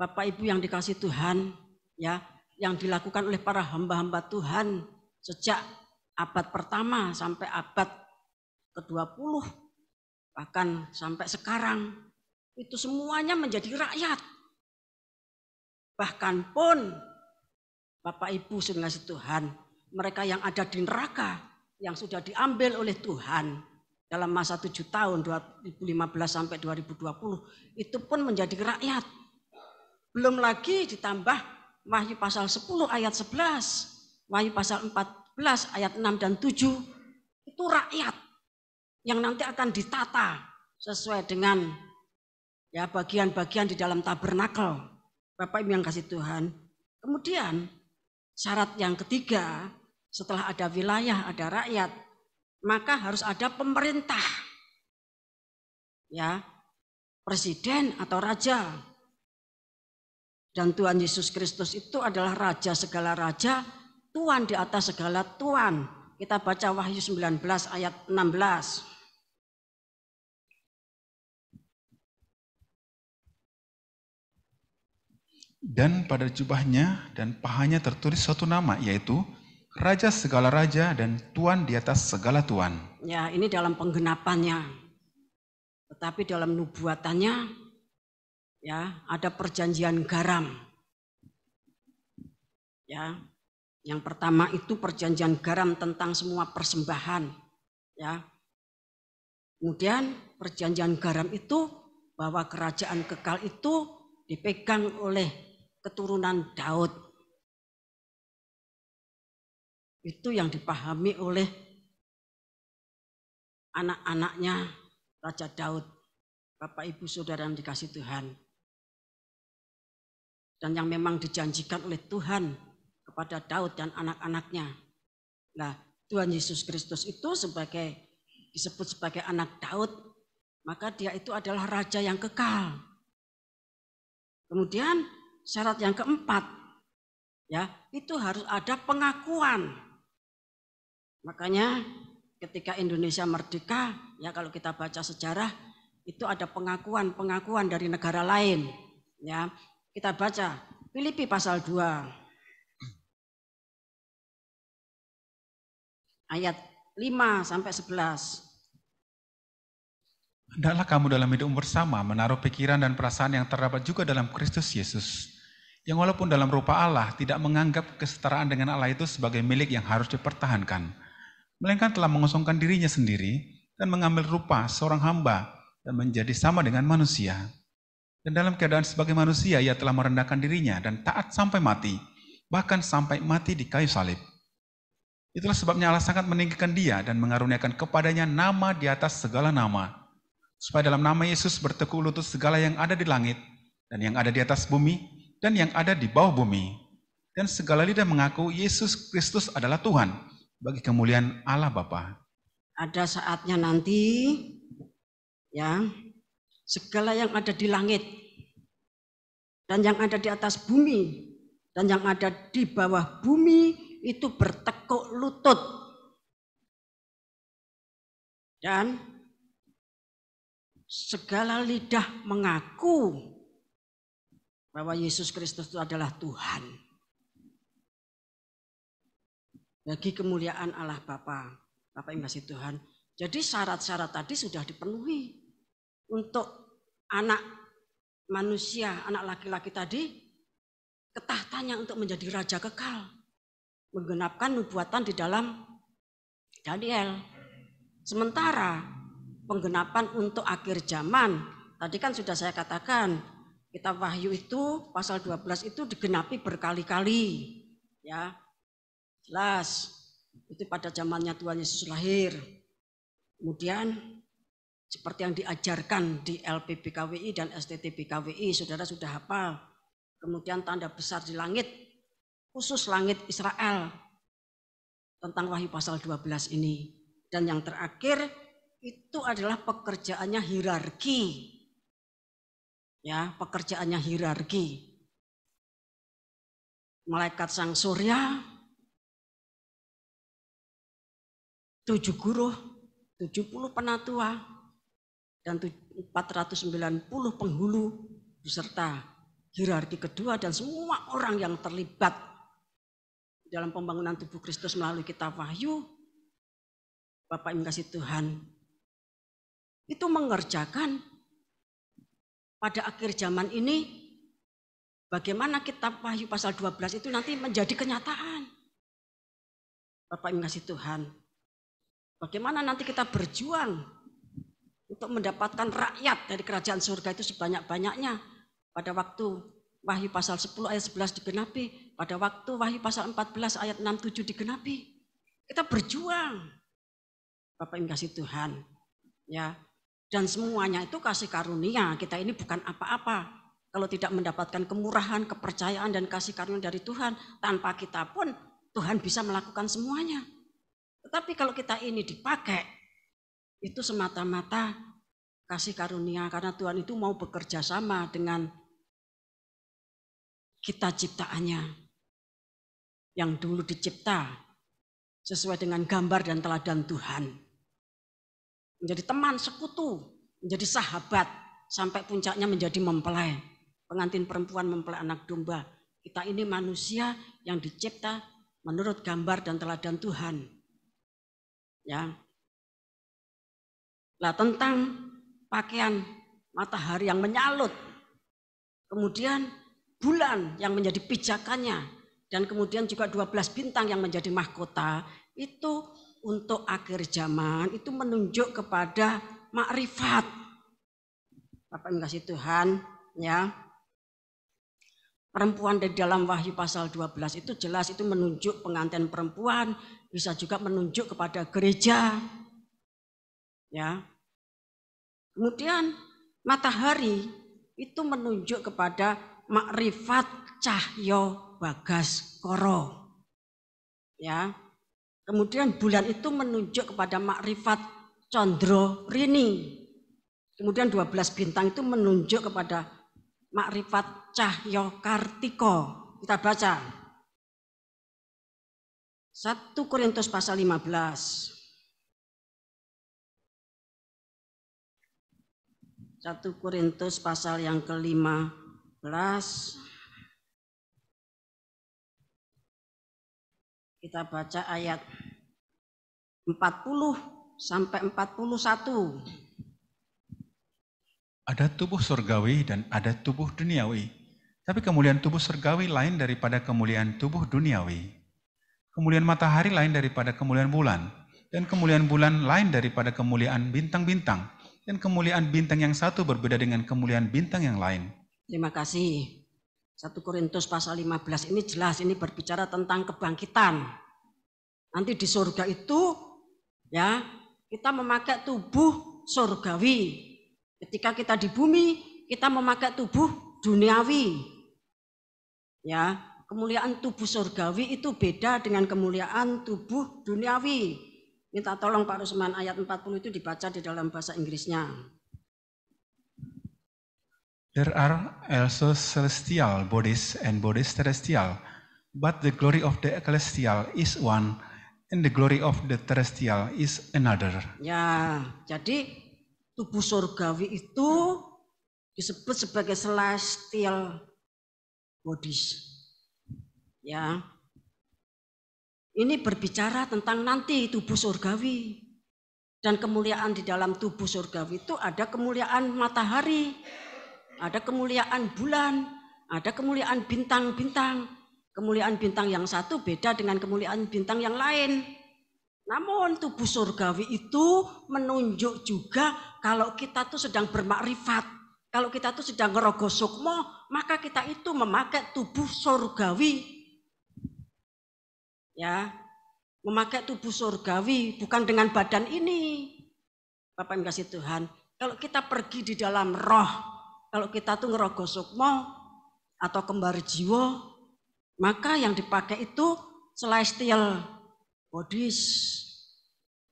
Bapak Ibu yang dikasih Tuhan, ya, yang dilakukan oleh para hamba-hamba Tuhan sejak abad pertama sampai abad ke-20, bahkan sampai sekarang, itu semuanya menjadi rakyat. Bahkan pun Bapak Ibu sudah dikasih Tuhan, mereka yang ada di neraka, yang sudah diambil oleh Tuhan dalam masa 7 tahun 2015 sampai 2020, itu pun menjadi rakyat. Belum lagi ditambah Wahyu pasal 10 ayat 11, Wahyu pasal 14 ayat 6 dan 7, itu rakyat yang nanti akan ditata sesuai dengan ya bagian-bagian di dalam tabernakel. Bapak Ibu yang kasih Tuhan. Kemudian syarat yang ketiga, setelah ada wilayah, ada rakyat, maka harus ada pemerintah. Ya, presiden atau raja. Dan Tuhan Yesus Kristus itu adalah raja segala raja, Tuhan di atas segala tuan. Kita baca Wahyu 19 ayat 16. Dan pada jubahnya dan pahanya tertulis suatu nama, yaitu Raja segala raja dan Tuan di atas segala tuan. Ya, ini dalam penggenapannya. Tetapi dalam nubuatannya, ya, ada perjanjian garam. Ya, yang pertama itu perjanjian garam tentang semua persembahan. Ya, kemudian perjanjian garam itu bahwa kerajaan kekal itu dipegang oleh keturunan Daud. Itu yang dipahami oleh anak-anaknya Raja Daud. Bapak Ibu Saudara yang dikasih Tuhan. Dan yang memang dijanjikan oleh Tuhan kepada Daud dan anak-anaknya. Nah, Tuhan Yesus Kristus itu disebut sebagai anak Daud, maka dia itu adalah raja yang kekal. Kemudian syarat yang keempat, ya, itu harus ada pengakuan. Makanya ketika Indonesia merdeka, ya kalau kita baca sejarah, itu ada pengakuan dari negara lain. Ya, kita baca Filipi pasal 2 ayat 5 sampai 11. Hendaklah kamu dalam hidup bersama menaruh pikiran dan perasaan yang terdapat juga dalam Kristus Yesus, yang walaupun dalam rupa Allah tidak menganggap kesetaraan dengan Allah itu sebagai milik yang harus dipertahankan, melainkan telah mengosongkan dirinya sendiri dan mengambil rupa seorang hamba dan menjadi sama dengan manusia. Dan dalam keadaan sebagai manusia ia telah merendahkan dirinya dan taat sampai mati, bahkan sampai mati di kayu salib. Itulah sebabnya Allah sangat meninggikan dia dan mengaruniakan kepadanya nama di atas segala nama, supaya dalam nama Yesus bertekuk lutut segala yang ada di langit dan yang ada di atas bumi dan yang ada di bawah bumi, dan segala lidah mengaku Yesus Kristus adalah Tuhan, bagi kemuliaan Allah Bapa. Ada saatnya nanti, ya, segala yang ada di langit dan yang ada di atas bumi dan yang ada di bawah bumi itu bertekuk lutut. Dan segala lidah mengaku bahwa Yesus Kristus itu adalah Tuhan. Bagi kemuliaan Allah Bapa. Bapak yang kasih Tuhan. Jadi syarat-syarat tadi sudah dipenuhi. Untuk anak manusia, anak laki-laki tadi, ketahtanya untuk menjadi raja kekal. Menggenapkan nubuatan di dalam Daniel. Sementara penggenapan untuk akhir zaman, tadi kan sudah saya katakan, kitab Wahyu itu pasal 12 itu digenapi berkali-kali. Ya, jelas itu pada zamannya Tuhan Yesus lahir. Kemudian seperti yang diajarkan di LPBKWI dan STTBKWI, saudara sudah hafal. Kemudian tanda besar di langit, khusus langit Israel, tentang Wahyu pasal 12 ini. Dan yang terakhir itu adalah pekerjaannya hierarki. Ya, pekerjaannya hierarki. Malaikat sang surya, 7 guru, 70 penatua, dan 490 penghulu beserta hierarki kedua dan semua orang yang terlibat dalam pembangunan tubuh Kristus melalui kitab Wahyu, Bapak Ibu kasih Tuhan, itu mengerjakan pada akhir zaman ini bagaimana kitab Wahyu pasal 12 itu nanti menjadi kenyataan. Bapak Ibu kasih Tuhan, bagaimana nanti kita berjuang untuk mendapatkan rakyat dari kerajaan surga itu sebanyak-banyaknya. Pada waktu Wahyu pasal 10 ayat 11 digenapi, pada waktu Wahyu pasal 14 ayat 6-7 digenapi. Kita berjuang. Bapak Ibu kasih Tuhan. Ya. Dan semuanya itu kasih karunia. Kita ini bukan apa-apa. Kalau tidak mendapatkan kemurahan, kepercayaan dan kasih karunia dari Tuhan, tanpa kita pun Tuhan bisa melakukan semuanya. Tetapi kalau kita ini dipakai, itu semata-mata kasih karunia karena Tuhan itu mau bekerja sama dengan kita ciptaannya yang dulu dicipta sesuai dengan gambar dan teladan Tuhan. Menjadi teman, sekutu, menjadi sahabat, sampai puncaknya menjadi mempelai. Pengantin perempuan mempelai anak domba. Kita ini manusia yang dicipta menurut gambar dan teladan Tuhan. Ya. Nah, tentang pakaian matahari yang menyalut, kemudian bulan yang menjadi pijakannya, dan kemudian juga 12 bintang yang menjadi mahkota, itu untuk akhir zaman, itu menunjuk kepada makrifat. Bapak Ibu kasih Tuhan, ya. Perempuan di dalam Wahyu pasal 12 itu jelas itu menunjuk pengantin perempuan, bisa juga menunjuk kepada gereja. Ya. Kemudian matahari itu menunjuk kepada makrifat cahyo bagas koro. Ya. Kemudian bulan itu menunjuk kepada makrifat condro rini. Kemudian 12 bintang itu menunjuk kepada makrifat cahyo kartiko. Kita baca 1 Korintus pasal 15. 1 Korintus pasal yang ke-15. Kita baca ayat 40 sampai 41. Ada tubuh surgawi dan ada tubuh duniawi. Tapi kemuliaan tubuh surgawi lain daripada kemuliaan tubuh duniawi. Kemuliaan matahari lain daripada kemuliaan bulan. Dan kemuliaan bulan lain daripada kemuliaan bintang-bintang. Dan kemuliaan bintang yang satu berbeda dengan kemuliaan bintang yang lain. Terima kasih. 1 Korintus pasal 15 ini jelas, ini berbicara tentang kebangkitan. Nanti di surga itu ya kita memakai tubuh surgawi. Ketika kita di bumi kita memakai tubuh duniawi. Ya, kemuliaan tubuh surgawi itu beda dengan kemuliaan tubuh duniawi. Minta tolong Pak Rusman ayat 40 itu dibaca di dalam bahasa Inggrisnya. There are also celestial bodies and bodies terrestrial, but the glory of the celestial is one, and the glory of the terrestrial is another. Ya, jadi tubuh surgawi itu disebut sebagai celestial bodies. Ya. Ini berbicara tentang nanti tubuh surgawi. Dan kemuliaan di dalam tubuh surgawi itu ada kemuliaan matahari, ada kemuliaan bulan, ada kemuliaan bintang-bintang. Kemuliaan bintang yang satu beda dengan kemuliaan bintang yang lain. Namun tubuh surgawi itu menunjuk juga kalau kita tuh sedang bermakrifat. Kalau kita tuh sedang ngerogo sukmo, maka kita itu memakai tubuh surgawi. Ya, memakai tubuh surgawi bukan dengan badan ini. Bapak yang kasih Tuhan, kalau kita pergi di dalam roh, kalau kita tuh ngerogo sukmo atau kembar jiwa, maka yang dipakai itu celestial bodies.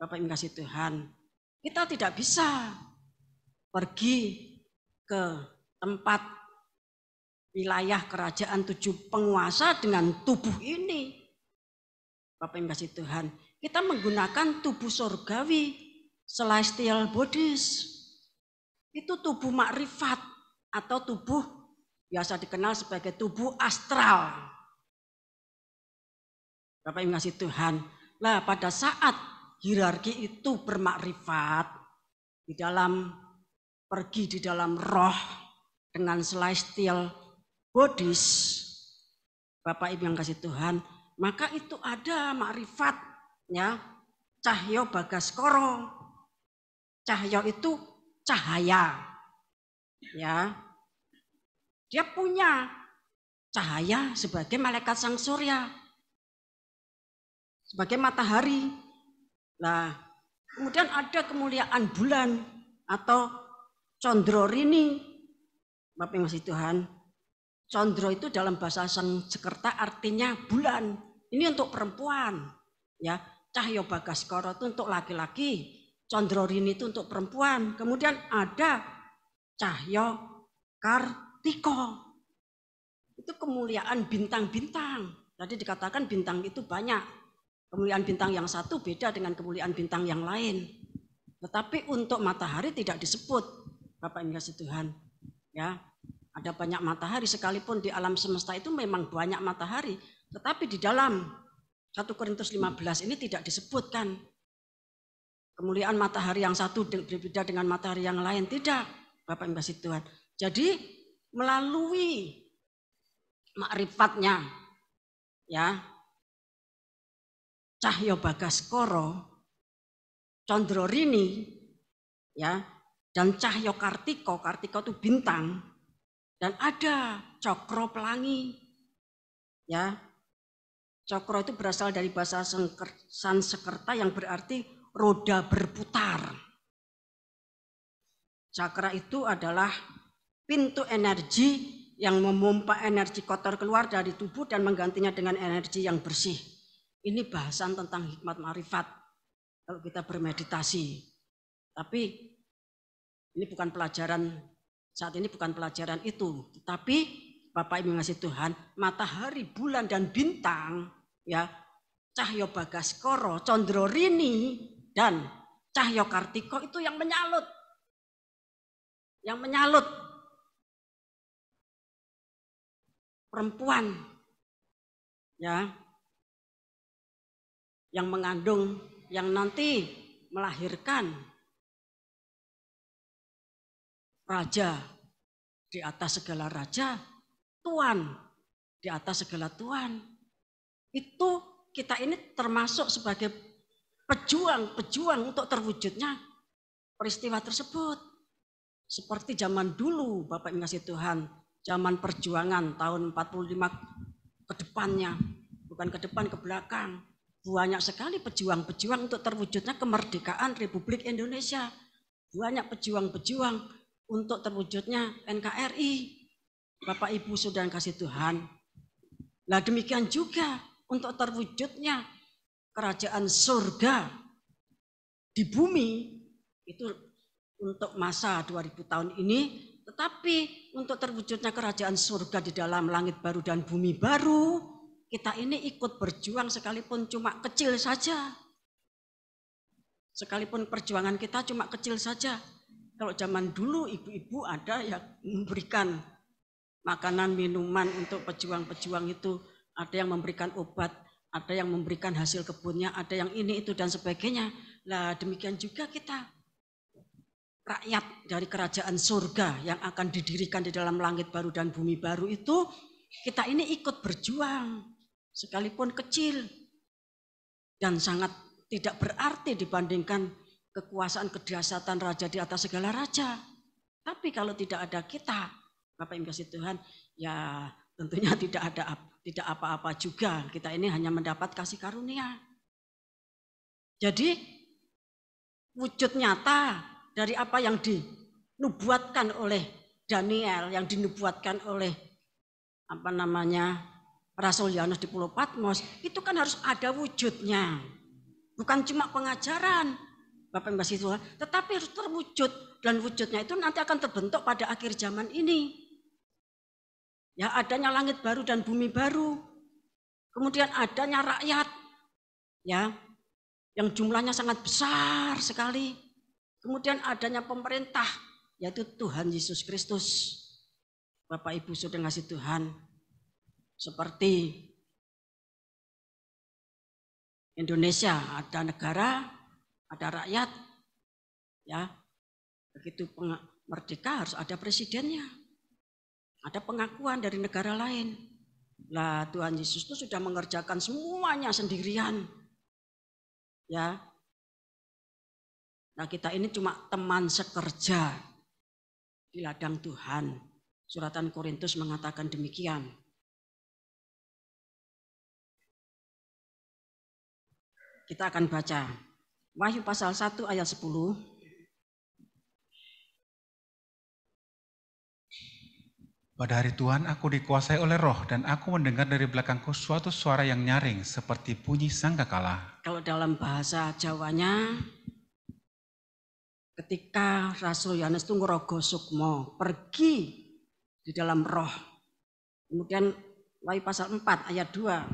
Bapak yang kasih Tuhan, kita tidak bisa pergi ke tempat wilayah kerajaan 7 penguasa dengan tubuh ini. Bapak yang kasih Tuhan, kita menggunakan tubuh surgawi, celestial bodies. Itu tubuh makrifat atau tubuh biasa dikenal sebagai tubuh astral. Bapak Ibu kasih Tuhan. Lah pada saat hierarki itu bermakrifat di dalam pergi di dalam roh dengan celestial bodies, Bapak Ibu yang kasih Tuhan, maka itu ada makrifat ya, Cahyo Bagaskoro. Cahyo itu cahaya. Ya. Dia punya cahaya sebagai malaikat sang surya. Sebagai matahari. Nah, kemudian ada kemuliaan bulan atau Condrorini. Bapak yang kasih Tuhan. Condro itu dalam bahasa Sanskerta artinya bulan. Ini untuk perempuan. Ya, Cahyo Bagaskoro itu untuk laki-laki. Condrorini itu untuk perempuan. Kemudian ada Cahyo Kartiko. Itu kemuliaan bintang-bintang. Tadi dikatakan bintang itu banyak. Kemuliaan bintang yang satu beda dengan kemuliaan bintang yang lain. Tetapi untuk matahari tidak disebut. Bapak yang kasih Tuhan. Ya, ada banyak matahari sekalipun di alam semesta itu memang banyak matahari. Tetapi di dalam 1 Korintus 15 ini tidak disebutkan. Kemuliaan matahari yang satu berbeda dengan matahari yang lain. Tidak, Bapak yang kasih Tuhan. Jadi melalui makrifatnya ya, Cahyo Bagaskoro, Condrorini ya, dan Cahyo Kartiko. Kartiko itu bintang. Dan ada Cokro Pelangi. Ya. Cokro itu berasal dari bahasa Sanskerta yang berarti roda berputar. Cakra itu adalah pintu energi yang memompa energi kotor keluar dari tubuh dan menggantinya dengan energi yang bersih. Ini bahasan tentang hikmat ma'rifat kalau kita bermeditasi. Tapi ini bukan pelajaran, saat ini bukan pelajaran itu. Tetapi Bapak Ibu ngasih Tuhan, matahari, bulan, dan bintang, ya, Cahyo Bagaskoro, Condrorini, dan Cahyo Kartiko itu yang menyalut. Yang menyalut. Perempuan. Ya. Yang mengandung, yang nanti melahirkan raja di atas segala raja, tuan di atas segala tuan. Itu kita ini termasuk sebagai pejuang untuk terwujudnya peristiwa tersebut. Seperti zaman dulu Bapak Ibu kasih Tuhan, zaman perjuangan tahun 45 ke depannya, bukan ke depan, ke belakang. Banyak sekali pejuang-pejuang untuk terwujudnya kemerdekaan Republik Indonesia. Banyak pejuang-pejuang untuk terwujudnya NKRI. Bapak Ibu Saudara kasih Tuhan. Nah demikian juga untuk terwujudnya kerajaan surga di bumi itu untuk masa 2000 tahun ini, tetapi untuk terwujudnya kerajaan surga di dalam langit baru dan bumi baru, kita ini ikut berjuang sekalipun cuma kecil saja. Sekalipun perjuangan kita cuma kecil saja. Kalau zaman dulu ibu-ibu ada yang memberikan makanan, minuman untuk pejuang-pejuang itu, ada yang memberikan obat, ada yang memberikan hasil kebunnya, ada yang ini, itu, dan sebagainya. Nah demikian juga kita. Rakyat dari kerajaan surga yang akan didirikan di dalam langit baru dan bumi baru itu, kita ini ikut berjuang, sekalipun kecil, dan sangat tidak berarti dibandingkan kekuasaan kedahsyatan raja di atas segala raja. Tapi kalau tidak ada kita, Bapak Ibu kasih Tuhan, ya tentunya tidak apa-apa juga. Kita ini hanya mendapat kasih karunia. Jadi wujud nyata dari apa yang dinubuatkan oleh Daniel, yang dinubuatkan oleh Rasul Yohanes di Pulau Patmos, itu kan harus ada wujudnya. Bukan cuma pengajaran, Bapak Ibu kasih Tuhan, tetapi harus terwujud, dan wujudnya itu nanti akan terbentuk pada akhir zaman ini. Ya, adanya langit baru dan bumi baru. Kemudian adanya rakyat, ya, yang jumlahnya sangat besar sekali. Kemudian adanya pemerintah, yaitu Tuhan Yesus Kristus. Bapak Ibu sudah ngasih Tuhan, seperti Indonesia ada negara, ada rakyat, ya. Begitu merdeka harus ada presidennya, ada pengakuan dari negara lain. Lah Tuhan Yesus itu sudah mengerjakan semuanya sendirian, ya. Nah kita ini cuma teman sekerja di ladang Tuhan. Suratan Korintus mengatakan demikian. Kita akan baca Wahyu pasal 1 ayat 10. Pada hari Tuhan aku dikuasai oleh roh dan aku mendengar dari belakangku suatu suara yang nyaring seperti bunyi sangkakala. Kalau dalam bahasa Jawanya, ketika Rasul Yohanes itu ngerogo sukmo, pergi di dalam roh. Kemudian Wahyu pasal 4 ayat 2.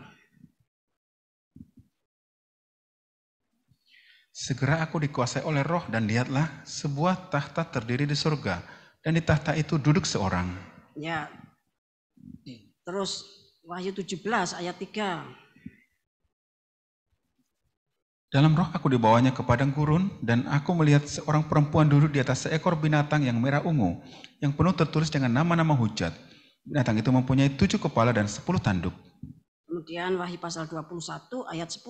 Segera aku dikuasai oleh roh dan lihatlah sebuah tahta terdiri di surga dan di tahta itu duduk seorang. Ya. Terus Wahyu 17 ayat 3. Dalam roh aku dibawanya ke padang gurun dan aku melihat seorang perempuan duduk di atas seekor binatang yang merah ungu yang penuh tertulis dengan nama-nama hujat. Binatang itu mempunyai 7 kepala dan 10 tanduk. Kemudian Wahyu pasal 21 ayat 10.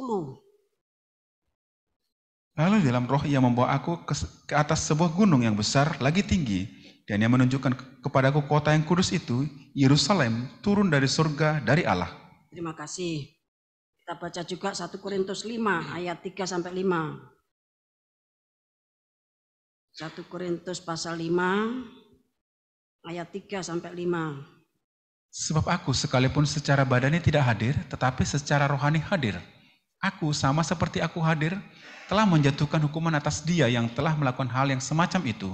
Lalu dalam roh ia membawa aku ke atas sebuah gunung yang besar lagi tinggi dan ia menunjukkan kepadaku kota yang kudus itu, Yerusalem, turun dari surga dari Allah. Terima kasih. Kita baca juga 1 Korintus 5 ayat 3 sampai 5. 1 Korintus pasal 5 ayat 3 sampai 5. Sebab aku sekalipun secara badannya tidak hadir, tetapi secara rohani hadir. Aku sama seperti aku hadir, telah menjatuhkan hukuman atas dia yang telah melakukan hal yang semacam itu.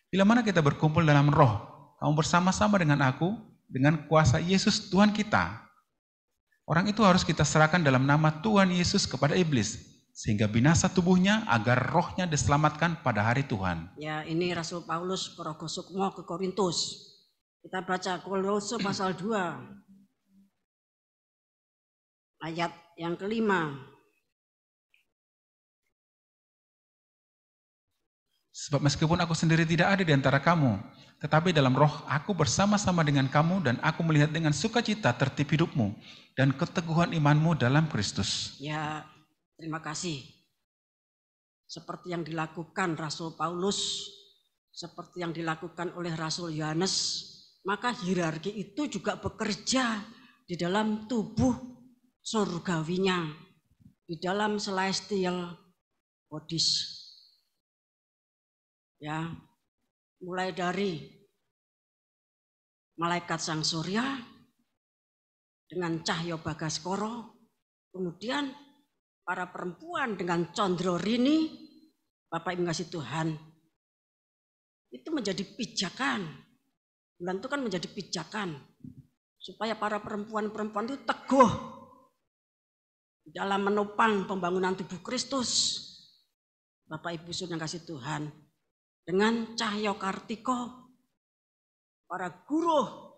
Bila mana kita berkumpul dalam roh, kamu bersama-sama dengan aku, dengan kuasa Yesus Tuhan kita. Orang itu harus kita serahkan dalam nama Tuhan Yesus kepada iblis, sehingga binasa tubuhnya agar rohnya diselamatkan pada hari Tuhan. Ya, ini Rasul Paulus ngerogo sukmo ke Korintus. Kita baca Kolose pasal 2 ayat yang kelima. Sebab meskipun aku sendiri tidak ada di antara kamu, tetapi dalam roh aku bersama-sama dengan kamu dan aku melihat dengan sukacita tertib hidupmu dan keteguhan imanmu dalam Kristus. Ya, terima kasih. Seperti yang dilakukan Rasul Paulus, seperti yang dilakukan oleh Rasul Yohanes, maka hierarki itu juga bekerja di dalam tubuh surgawinya, di dalam celestial bodies. Ya, mulai dari malaikat sang surya dengan cahyo bagaskoro, kemudian para perempuan dengan condro rini, Bapak Ibu kasih Tuhan, itu menjadi pijakan. Bulan itu kan menjadi pijakan supaya para perempuan-perempuan itu teguh dalam menopang pembangunan tubuh Kristus. Bapak Ibu sudah kasih Tuhan, dengan cahyo kartiko, para guru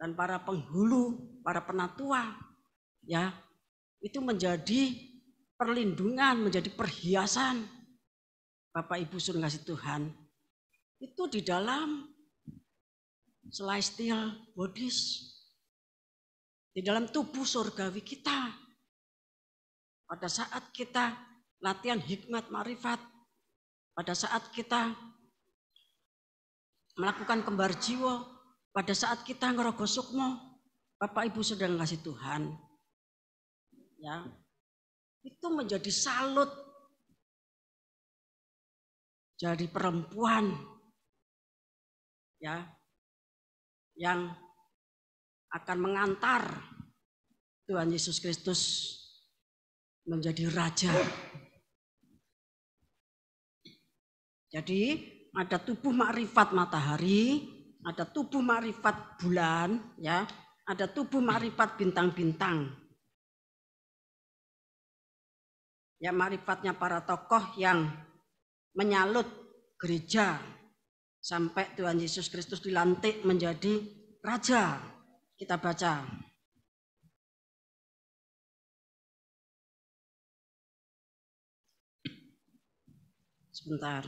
dan para penghulu, para penatua, ya, itu menjadi perlindungan, menjadi perhiasan. Bapak Ibu sudah kasih Tuhan, itu di dalam celestial bodies, di dalam tubuh surgawi kita. Pada saat kita latihan hikmat marifat, pada saat kita melakukan kembar jiwa, pada saat kita ngerogo sukmo, Bapak Ibu sudah ngasih Tuhan, ya, itu menjadi salut. Jadi perempuan, ya, yang akan mengantar Tuhan Yesus Kristus menjadi raja. Jadi ada tubuh makrifat matahari, ada tubuh makrifat bulan, ya, ada tubuh makrifat bintang-bintang. Ya, makrifatnya para tokoh yang menyalut gereja, sampai Tuhan Yesus Kristus dilantik menjadi raja. Kita baca. Sebentar,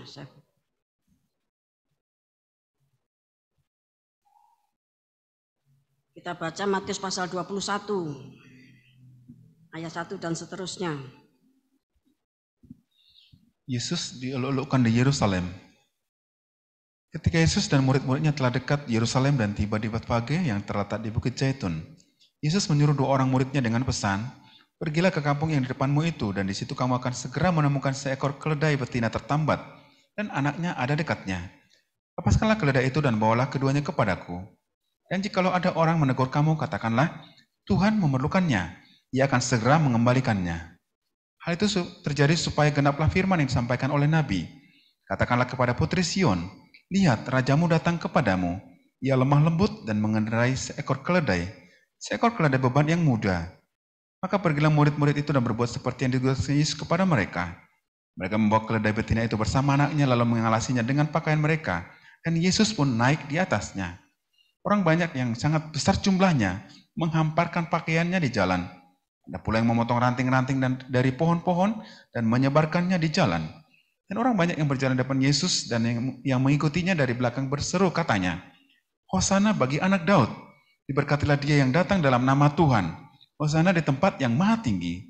kita baca Matius pasal 21, ayat 1 dan seterusnya. Yesus dieluk-elukkan di Yerusalem. Ketika Yesus dan murid-muridnya telah dekat Yerusalem dan tiba di Betfage yang terletak di Bukit Zaitun, Yesus menyuruh 2 orang muridnya dengan pesan, "Pergilah ke kampung yang di depanmu itu, dan di situ kamu akan segera menemukan seekor keledai betina tertambat, dan anaknya ada dekatnya. Lepaskanlah keledai itu dan bawalah keduanya kepadaku. Dan jikalau ada orang menegur kamu, katakanlah, Tuhan memerlukannya, ia akan segera mengembalikannya." Hal itu terjadi supaya genaplah firman yang disampaikan oleh Nabi. "Katakanlah kepada putri Sion, lihat, rajamu datang kepadamu. Ia lemah lembut dan mengendarai seekor keledai beban yang muda." Maka pergilah murid-murid itu dan berbuat seperti yang ditugaskan Yesus kepada mereka. Mereka membawa keledai betina itu bersama anaknya, lalu mengalasinya dengan pakaian mereka, dan Yesus pun naik di atasnya. Orang banyak yang sangat besar jumlahnya menghamparkan pakaiannya di jalan. Ada pula yang memotong ranting-ranting dari pohon-pohon dan menyebarkannya di jalan. Dan orang banyak yang berjalan depan Yesus dan yang mengikutinya dari belakang berseru, katanya, "Hosana bagi anak Daud, diberkatilah dia yang datang dalam nama Tuhan, Hosana di tempat yang maha tinggi."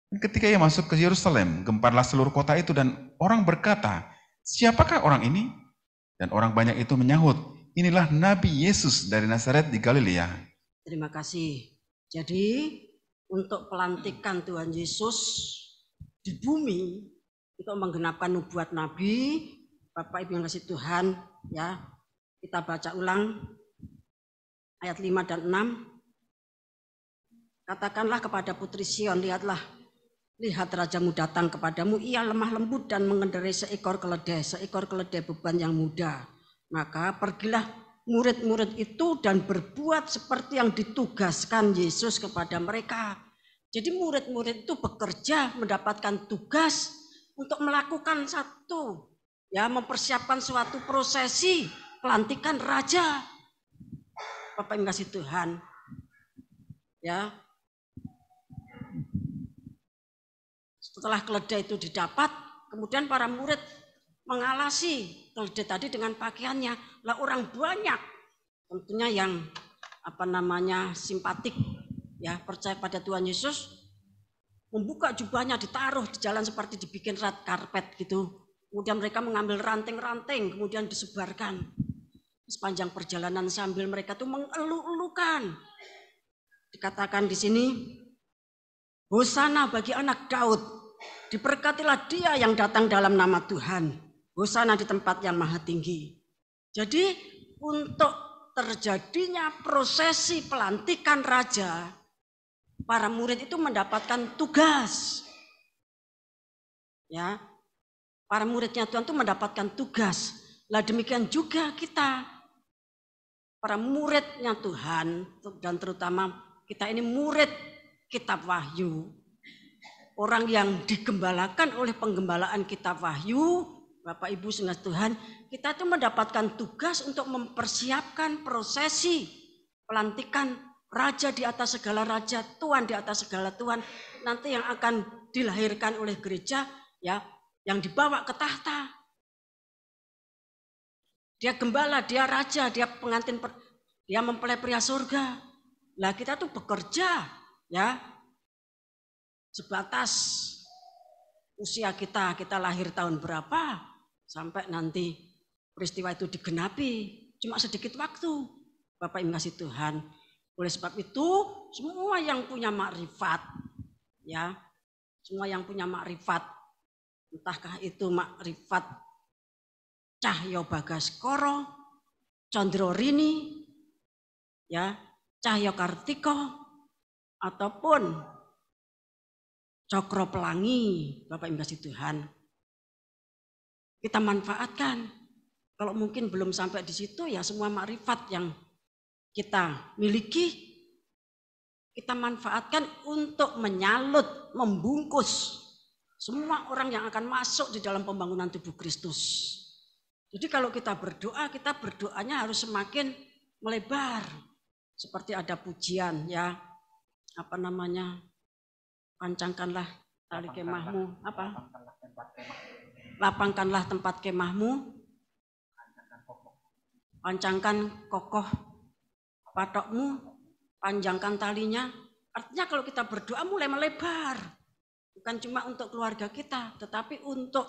Dan ketika ia masuk ke Yerusalem, gemparlah seluruh kota itu dan orang berkata, "Siapakah orang ini?" Dan orang banyak itu menyahut, "Inilah Nabi Yesus dari Nazaret di Galilea." Terima kasih. Jadi untuk pelantikan Tuhan Yesus di bumi, untuk menggenapkan nubuat Nabi, Bapak Ibu yang kasih Tuhan, ya, kita baca ulang ayat 5 dan 6. "Katakanlah kepada putri Sion, lihat rajamu datang kepadamu, ia lemah lembut dan mengendarai seekor keledai beban yang muda. Maka pergilah murid-murid itu dan berbuat seperti yang ditugaskan Yesus kepada mereka." Jadi murid-murid itu bekerja, mendapatkan tugas untuk melakukan mempersiapkan suatu prosesi pelantikan raja. Bapak yang kasih Tuhan, ya. Setelah keledai itu didapat, kemudian para murid mengalasi keledai tadi dengan pakaiannya. Lah orang banyak tentunya yang simpatik, ya, percaya pada Tuhan Yesus, membuka jubahnya, ditaruh di jalan seperti dibikin red carpet gitu. Kemudian mereka mengambil ranting-ranting, kemudian disebarkan sepanjang perjalanan sambil mereka tuh mengeluh-elukan. Dikatakan di sini, "Hosana bagi anak Daud, diberkatilah dia yang datang dalam nama Tuhan, Hosana di tempat yang maha tinggi." Jadi untuk terjadinya prosesi pelantikan raja, para murid itu mendapatkan tugas. Ya, para muridnya Tuhan itu mendapatkan tugas. Lah demikian juga kita, para muridnya Tuhan, dan terutama kita ini murid kitab Wahyu. Orang yang digembalakan oleh penggembalaan kitab Wahyu, Bapak Ibu saudara Tuhan, kita itu mendapatkan tugas untuk mempersiapkan prosesi pelantikan raja di atas segala raja, Tuhan di atas segala Tuhan, nanti yang akan dilahirkan oleh gereja, ya, yang dibawa ke tahta. Dia gembala, dia raja, dia pengantin, dia mempelai pria surga. Lah kita tuh bekerja, ya, sebatas usia kita lahir tahun berapa, sampai nanti peristiwa itu digenapi, cuma sedikit waktu. Bapak Ibu kasih Tuhan. Oleh sebab itu, semua yang punya makrifat, ya, semua yang punya makrifat, entahkah itu makrifat Cahyo Bagaskoro, Condrorini, ya, Cahyo Kartiko, ataupun Cokro Pelangi, Bapak Ibu kasih Tuhan, kita manfaatkan. Kalau mungkin belum sampai di situ, ya semua makrifat yang kita miliki, kita manfaatkan untuk menyalut, membungkus semua orang yang akan masuk di dalam pembangunan tubuh Kristus. Jadi kalau kita berdoanya harus semakin melebar. Seperti ada pujian ya, pancangkanlah tali kemahmu, lapangkanlah tempat kemahmu, pancangkan kokoh patokmu, panjangkan talinya. Artinya kalau kita berdoa mulai melebar, bukan cuma untuk keluarga kita, tetapi untuk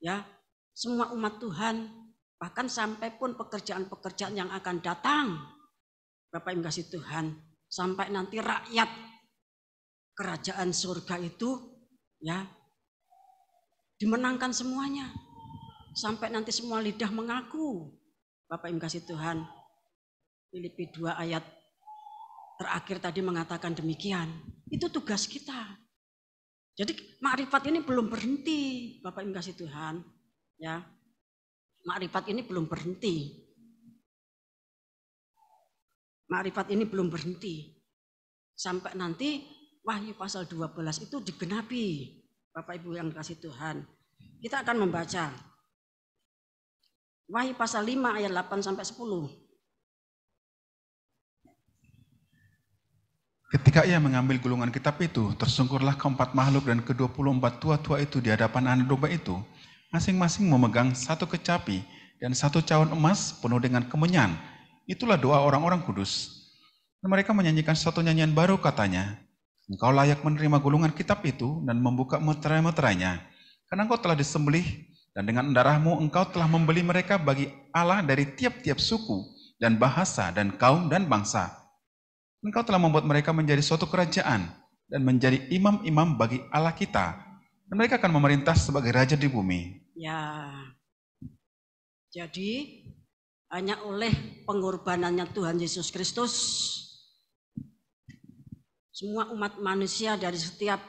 ya semua umat Tuhan, bahkan sampai pun pekerjaan-pekerjaan yang akan datang. Bapak Ibu kasih Tuhan, sampai nanti rakyat kerajaan surga itu ya dimenangkan semuanya. Sampai nanti semua lidah mengaku. Bapak Ibu kasih Tuhan, Filipi 2 ayat terakhir tadi mengatakan demikian. Itu tugas kita. Jadi makrifat ini belum berhenti, Bapak Ibu kasih Tuhan. Ya, makrifat ini belum berhenti. Makrifat ini belum berhenti. Sampai nanti Wahyu pasal 12 itu digenapi, Bapak Ibu yang kasih Tuhan. Kita akan membaca Wahyu pasal 5 ayat 8 sampai 10. Ketika ia mengambil gulungan kitab itu, tersungkurlah keempat makhluk dan ke-24 tua-tua itu di hadapan anak domba itu, masing-masing memegang satu kecapi dan satu cawan emas penuh dengan kemenyan. Itulah doa orang-orang kudus. Dan mereka menyanyikan satu nyanyian baru, katanya, Engkau layak menerima gulungan kitab itu dan membuka meterai-meterainya, karena engkau telah disembelih dan dengan darahmu engkau telah membeli mereka bagi Allah dari tiap-tiap suku dan bahasa dan kaum dan bangsa. Engkau telah membuat mereka menjadi suatu kerajaan dan menjadi imam-imam bagi Allah kita. Dan mereka akan memerintah sebagai raja di bumi. Ya, jadi hanya oleh pengorbanannya Tuhan Yesus Kristus, semua umat manusia dari setiap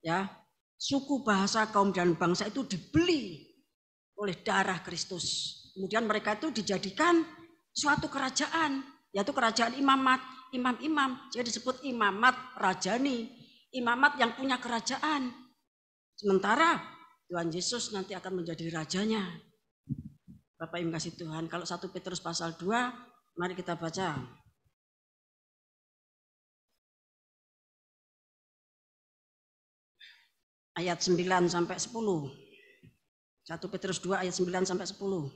ya suku, bahasa, kaum, dan bangsa itu dibeli oleh darah Kristus. Kemudian mereka itu dijadikan suatu kerajaan, yaitu kerajaan imamat. Imam-imam, jadi disebut imamat rajani, imamat yang punya kerajaan. Sementara Tuhan Yesus nanti akan menjadi rajanya. Bapak Ibu kasih Tuhan, kalau 1 Petrus pasal 2, mari kita baca. Ayat 9 sampai 10. 1 Petrus 2 ayat 9 sampai 10.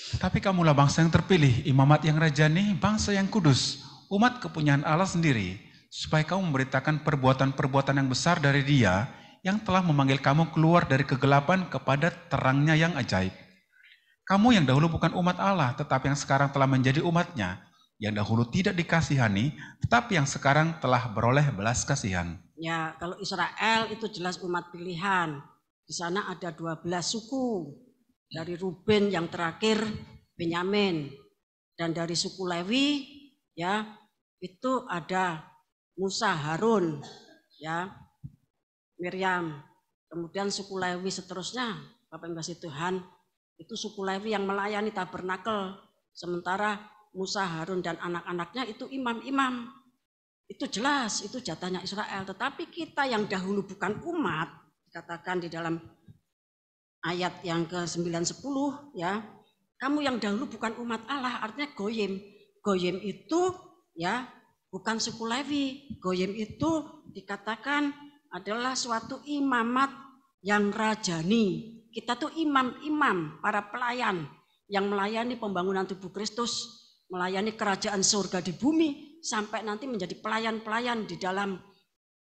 Tetapi kamulah bangsa yang terpilih, imamat yang rajani, bangsa yang kudus, umat kepunyaan Allah sendiri, supaya kamu memberitakan perbuatan-perbuatan yang besar dari Dia yang telah memanggil kamu keluar dari kegelapan kepada terangnya yang ajaib. Kamu yang dahulu bukan umat Allah, tetapi yang sekarang telah menjadi umatnya, yang dahulu tidak dikasihani, tetapi yang sekarang telah beroleh belas kasihan. Ya, kalau Israel itu jelas umat pilihan. Di sana ada 12 suku. Dari Ruben yang terakhir Benyamin, dan dari suku Lewi ya itu ada Musa, Harun, ya Miriam. Kemudian suku Lewi seterusnya, Bapak Ibu kasih Tuhan, itu suku Lewi yang melayani tabernakel, sementara Musa, Harun dan anak-anaknya itu imam-imam. Itu jelas, itu jatahnya Israel. Tetapi kita yang dahulu bukan umat, dikatakan di dalam ayat yang ke-9-10 ya, kamu yang dahulu bukan umat Allah, artinya goyim. Goyim itu ya bukan suku Lewi. Goyim itu dikatakan adalah suatu imamat yang rajani. Kita tuh imam-imam, para pelayan yang melayani pembangunan tubuh Kristus, melayani kerajaan surga di bumi, sampai nanti menjadi pelayan-pelayan di dalam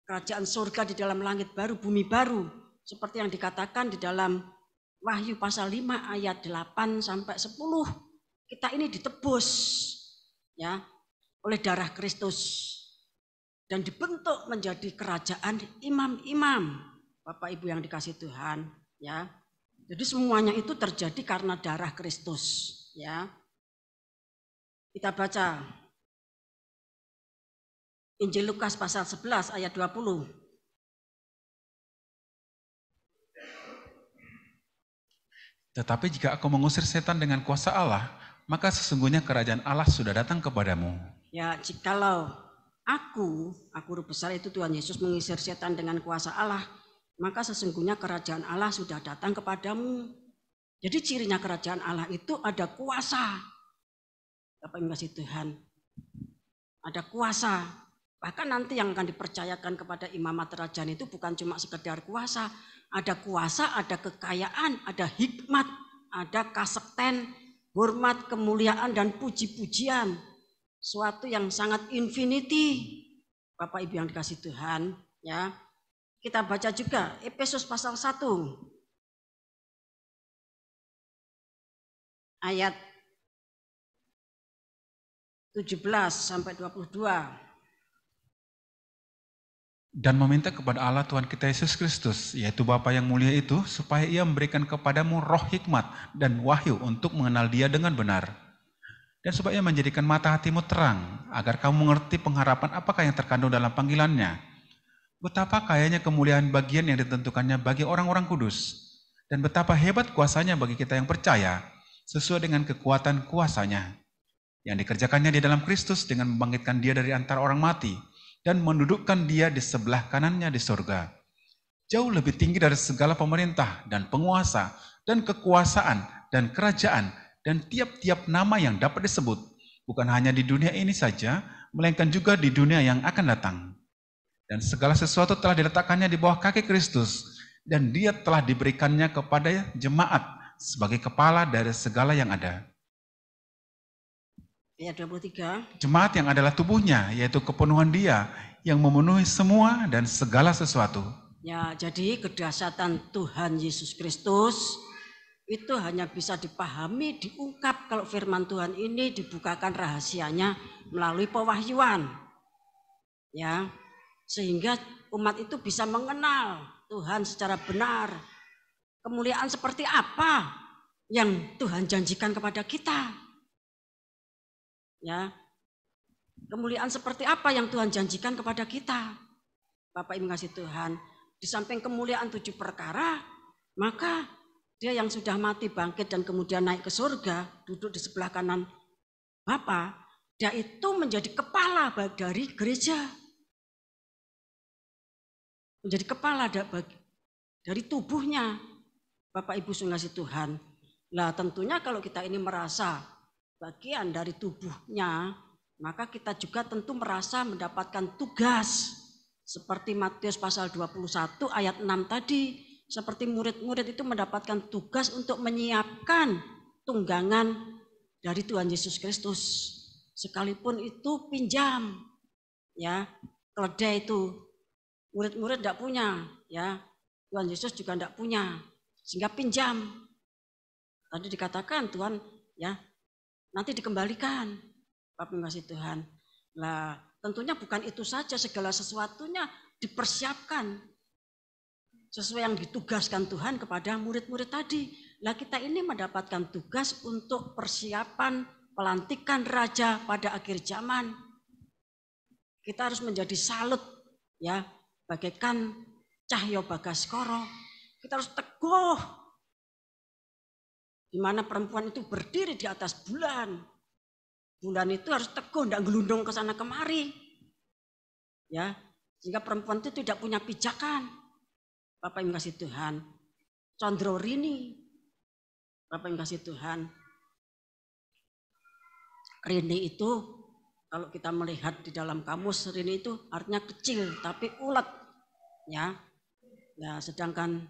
kerajaan surga, di dalam langit baru, bumi baru. Seperti yang dikatakan di dalam Wahyu pasal 5 ayat 8 sampai 10. Kita ini ditebus ya oleh darah Kristus dan dibentuk menjadi kerajaan imam-imam. Bapak Ibu yang dikasih Tuhan ya. Jadi semuanya itu terjadi karena darah Kristus ya. Kita baca Injil Lukas pasal 11 ayat 20. Tetapi jika aku mengusir setan dengan kuasa Allah, maka sesungguhnya kerajaan Allah sudah datang kepadamu. Ya, jikalau aku Guru besar itu Tuhan Yesus mengusir setan dengan kuasa Allah, maka sesungguhnya kerajaan Allah sudah datang kepadamu. Jadi cirinya kerajaan Allah itu ada kuasa. Bapak Ibu kasih Tuhan. Ada kuasa. Bahkan nanti yang akan dipercayakan kepada imamat kerajaan itu bukan cuma sekedar kuasa. Ada kuasa, ada kekayaan, ada hikmat, ada kasekten, hormat, kemuliaan, dan puji-pujian. Suatu yang sangat infinity. Bapak Ibu yang dikasih Tuhan. Ya, kita baca juga Efesus pasal 1. Ayat 17 sampai 22. Dan meminta kepada Allah Tuhan kita Yesus Kristus, yaitu Bapa yang mulia itu, supaya ia memberikan kepadamu roh hikmat dan wahyu untuk mengenal dia dengan benar. Dan supaya ia menjadikan mata hatimu terang, agar kamu mengerti pengharapan apakah yang terkandung dalam panggilannya. Betapa kayanya kemuliaan bagian yang ditentukannya bagi orang-orang kudus. Dan betapa hebat kuasanya bagi kita yang percaya, sesuai dengan kekuatan kuasanya. Yang dikerjakannya di dalam Kristus dengan membangkitkan dia dari antara orang mati, dan mendudukkan dia di sebelah kanannya di surga. Jauh lebih tinggi dari segala pemerintah dan penguasa dan kekuasaan dan kerajaan dan tiap-tiap nama yang dapat disebut, bukan hanya di dunia ini saja, melainkan juga di dunia yang akan datang. Dan segala sesuatu telah diletakkannya di bawah kaki Kristus, dan dia telah diberikannya kepada jemaat sebagai kepala dari segala yang ada. Ayat 23. Jemaat yang adalah tubuhnya, yaitu kepenuhan dia yang memenuhi semua dan segala sesuatu. Ya, jadi kedahsyatan Tuhan Yesus Kristus itu hanya bisa dipahami, diungkap kalau firman Tuhan ini dibukakan rahasianya melalui pewahyuan. Ya, sehingga umat itu bisa mengenal Tuhan secara benar. Kemuliaan seperti apa yang Tuhan janjikan kepada kita? Ya, kemuliaan seperti apa yang Tuhan janjikan kepada kita? Bapak Ibu kasih Tuhan, di samping kemuliaan 7 perkara, maka dia yang sudah mati bangkit dan kemudian naik ke surga, duduk di sebelah kanan Bapa, dia itu menjadi kepala dari gereja. Menjadi kepala dari tubuhnya. Bapak Ibu kasih Tuhan. Nah, tentunya kalau kita ini merasa bagian dari tubuhnya, maka kita juga tentu merasa mendapatkan tugas. Seperti Matius pasal 21 ayat 6 tadi, seperti murid-murid itu mendapatkan tugas untuk menyiapkan tunggangan dari Tuhan Yesus Kristus. Sekalipun itu pinjam, ya, keledai itu murid-murid tidak punya, ya, Tuhan Yesus juga tidak punya, sehingga pinjam. Tadi dikatakan Tuhan, ya, nanti dikembalikan. Bapak kasih Tuhan. Nah, tentunya bukan itu saja, segala sesuatunya dipersiapkan sesuai yang ditugaskan Tuhan kepada murid-murid tadi. Nah, kita ini mendapatkan tugas untuk persiapan pelantikan raja pada akhir zaman. Kita harus menjadi salut, ya, bagaikan Cahyo Bagaskoro. Kita harus teguh, di mana perempuan itu berdiri di atas bulan. Bulan itu harus teguh, tidak gelundung ke sana kemari. Ya, sehingga perempuan itu tidak punya pijakan. Bapak yang kasih Tuhan. Condro Rini. Bapak yang kasih Tuhan. Rini itu, kalau kita melihat di dalam kamus, Rini itu artinya kecil tapi ulet. Ya, sedangkan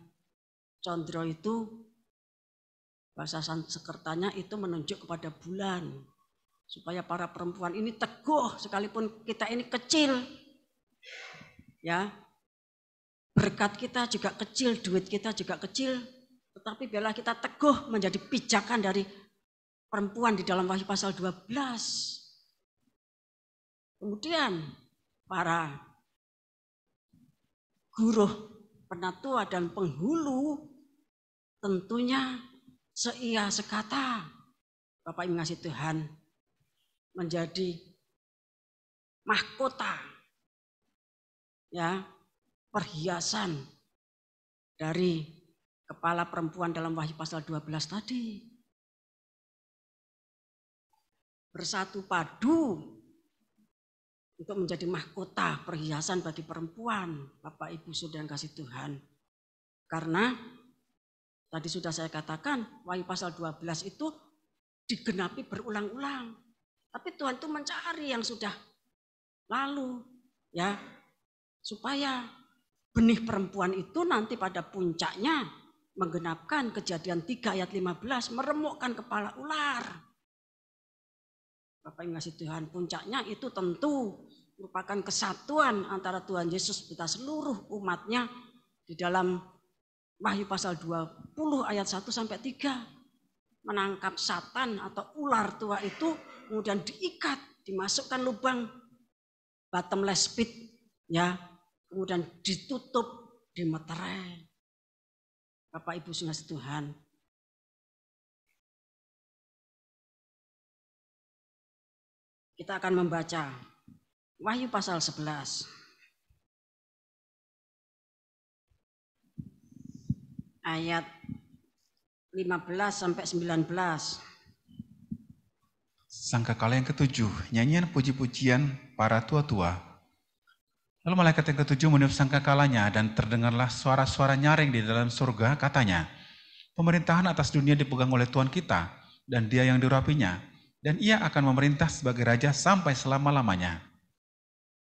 Condro itu bahasa Sanskertanya itu menunjuk kepada bulan. Supaya para perempuan ini teguh sekalipun kita ini kecil. Ya. Berkat kita juga kecil, duit kita juga kecil, tetapi biarlah kita teguh menjadi pijakan dari perempuan di dalam Wahyu pasal 12. Kemudian para guru, penatua dan penghulu tentunya seia sekata, Bapak Ibu kasih Tuhan, menjadi mahkota, ya, perhiasan dari kepala perempuan dalam Wahyu pasal 12 tadi. Bersatu padu untuk menjadi mahkota perhiasan bagi perempuan, Bapak Ibu Saudara yang kasih Tuhan. Karena Tadi sudah saya katakan, Wahyu pasal 12 itu digenapi berulang-ulang. Tapi Tuhan itu mencari yang sudah lalu, ya, supaya benih perempuan itu nanti pada puncaknya menggenapkan Kejadian 3 ayat 15, meremukkan kepala ular. Bapak yang kasih Tuhan, puncaknya itu tentu merupakan kesatuan antara Tuhan Yesus beserta seluruh umatnya di dalam Wahyu pasal 20 ayat 1 sampai 3. Menangkap Satan atau ular tua itu, kemudian diikat, dimasukkan lubang bottomless pit, ya, kemudian ditutup, dimeterai. Bapak Ibu yang kasih Tuhan, kita akan membaca Wahyu pasal 11 ayat 15 sampai 19. Sangkakala yang ketujuh, nyanyian puji-pujian para tua-tua. Lalu malaikat yang ketujuh meniup sangkakalanya dan terdengarlah suara-suara nyaring di dalam surga, katanya, pemerintahan atas dunia dipegang oleh Tuhan kita dan Dia yang diurapinya, dan Ia akan memerintah sebagai raja sampai selama-lamanya.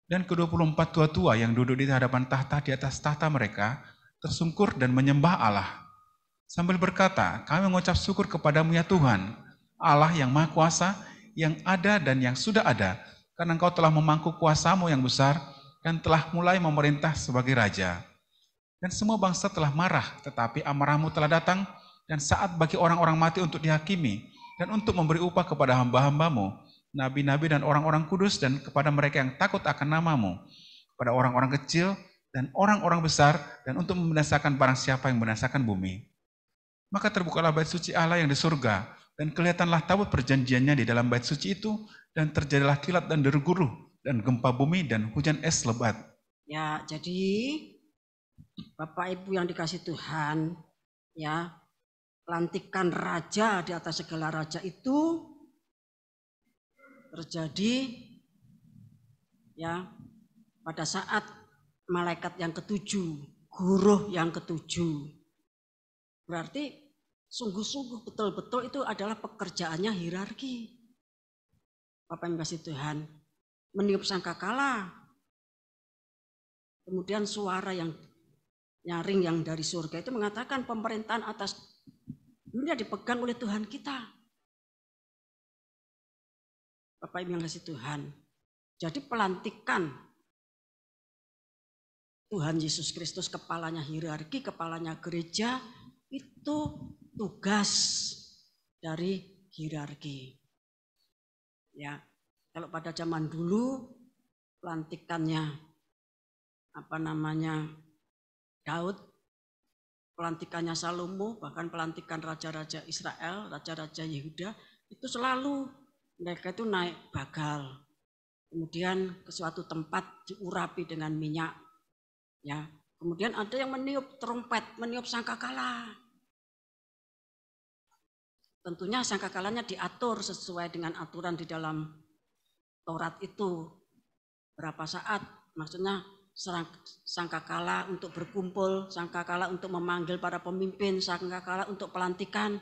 Dan ke-24 tua-tua yang duduk di hadapan tahta di atas tahta mereka tersungkur dan menyembah Allah sambil berkata, kami mengucap syukur kepadamu ya Tuhan, Allah yang Maha Kuasa, yang ada dan yang sudah ada, karena Engkau telah memangku kuasamu yang besar dan telah mulai memerintah sebagai raja. Dan semua bangsa telah marah, tetapi amarahmu telah datang, dan saat bagi orang-orang mati untuk dihakimi, dan untuk memberi upah kepada hamba-hambamu, nabi-nabi dan orang-orang kudus, dan kepada mereka yang takut akan namamu, kepada orang-orang kecil dan orang-orang besar, dan untuk membinasakan barang siapa yang membinasakan bumi. Maka terbukalah bait suci Allah yang di surga, dan kelihatanlah tabut perjanjiannya di dalam bait suci itu, dan terjadilah kilat dan deru-guru, dan gempa bumi, dan hujan es lebat. Ya, jadi Bapak Ibu yang dikasih Tuhan, ya, pelantikan raja di atas segala raja itu terjadi, ya, pada saat malaikat yang ketujuh, guruh yang ketujuh. Berarti sungguh-sungguh betul-betul itu adalah pekerjaannya hierarki. Bapak yang kasih Tuhan, meniup sangkakala, kemudian suara yang nyaring yang dari surga itu mengatakan pemerintahan atas dunia dipegang oleh Tuhan kita. Bapak Ibu yang kasih Tuhan, jadi pelantikan Tuhan Yesus Kristus, kepalanya hierarki, kepalanya gereja, itu tugas dari hierarki. Ya, kalau pada zaman dulu pelantikannya Daud, pelantikannya Salomo, bahkan pelantikan raja-raja Israel, raja-raja Yehuda, itu selalu mereka itu naik bagal. Kemudian ke suatu tempat diurapi dengan minyak. Ya, kemudian ada yang meniup trompet, meniup sangkakala. Tentunya sangkakalanya diatur sesuai dengan aturan di dalam Taurat itu. Berapa saat, maksudnya sangkakala untuk berkumpul, sangkakala untuk memanggil para pemimpin, sangkakala untuk pelantikan.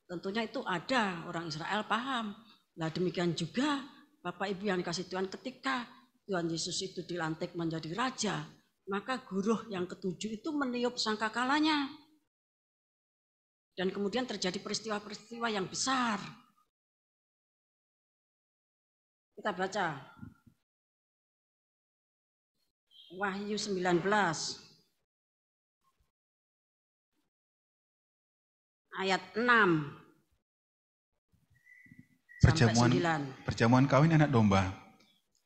Tentunya itu ada, orang Israel paham. Nah demikian juga Bapak Ibu yang dikasih Tuhan, ketika Tuhan Yesus itu dilantik menjadi raja, maka guruh yang ketujuh itu meniup sangkakalanya. Dan kemudian terjadi peristiwa-peristiwa yang besar. Kita baca Wahyu 19 ayat 6 sampai 9. Perjamuan kawin anak domba.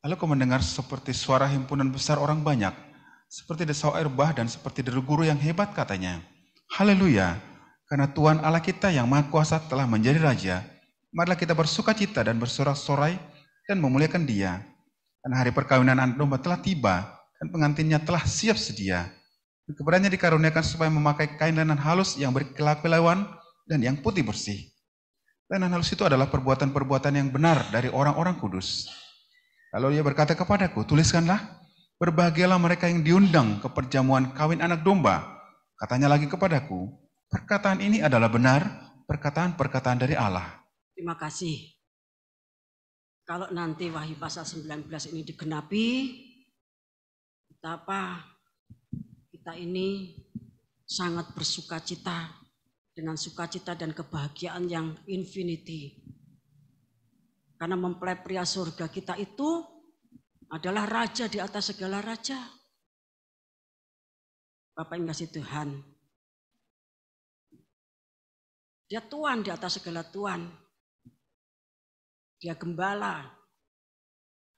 Lalu kau mendengar seperti suara himpunan besar orang banyak, seperti desau air bah dan seperti deru guru yang hebat, katanya, haleluya, karena Tuhan Allah kita yang Maha Kuasa telah menjadi Raja. Marilah kita bersukacita dan bersorak-sorai dan memuliakan Dia. Karena hari perkawinan anak domba telah tiba dan pengantinnya telah siap sedia. Dan kepadanya dikaruniakan supaya memakai kain lenan halus yang berkilau-kilauan dan yang putih bersih. Lenan halus itu adalah perbuatan-perbuatan yang benar dari orang-orang kudus. Lalu Ia berkata kepadaku, tuliskanlah, berbahagialah mereka yang diundang ke perjamuan kawin anak domba. Katanya lagi kepadaku, Perkataan ini adalah benar, perkataan-perkataan dari Allah. Terima kasih. Kalau nanti Wahyu pasal 19 ini digenapi, betapa kita ini sangat bersukacita dengan sukacita dan kebahagiaan yang infinity. Karena mempelai pria surga kita itu adalah raja di atas segala raja. Bapak yang kasih Tuhan, dia Tuhan di atas segala Tuhan. Dia gembala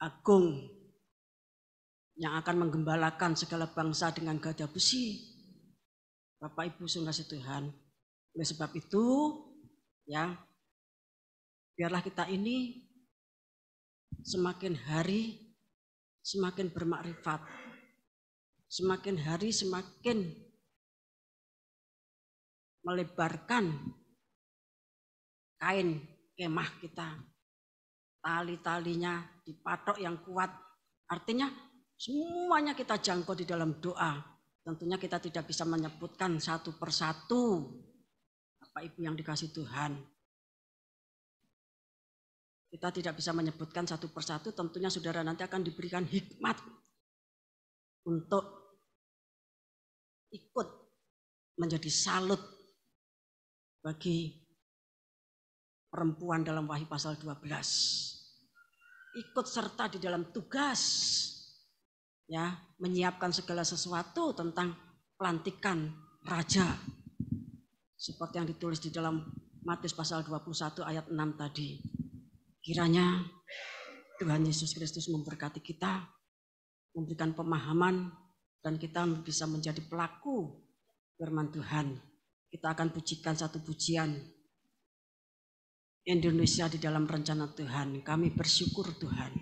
agung yang akan menggembalakan segala bangsa dengan gada besi. Bapak Ibu yang kasih Tuhan. Oleh sebab itu, ya, biarlah kita ini semakin hari semakin bermakrifat. Semakin hari semakin melebarkan kain kemah kita. Tali-talinya dipatok yang kuat. Artinya semuanya kita jangkau di dalam doa. Tentunya kita tidak bisa menyebutkan satu persatu. Bapak Ibu yang dikasih Tuhan. Kita tidak bisa menyebutkan satu persatu. Tentunya saudara nanti akan diberikan hikmat untuk ikut menjadi salut bagi perempuan dalam Wahyu pasal 12. Ikut serta di dalam tugas, ya, menyiapkan segala sesuatu tentang pelantikan raja. Seperti yang ditulis di dalam Matius pasal 21 ayat 6 tadi. Kiranya Tuhan Yesus Kristus memberkati kita, memberikan pemahaman, dan kita bisa menjadi pelaku firman Tuhan. Kita akan pujikan satu pujian. Indonesia di dalam rencana Tuhan. Kami bersyukur Tuhan.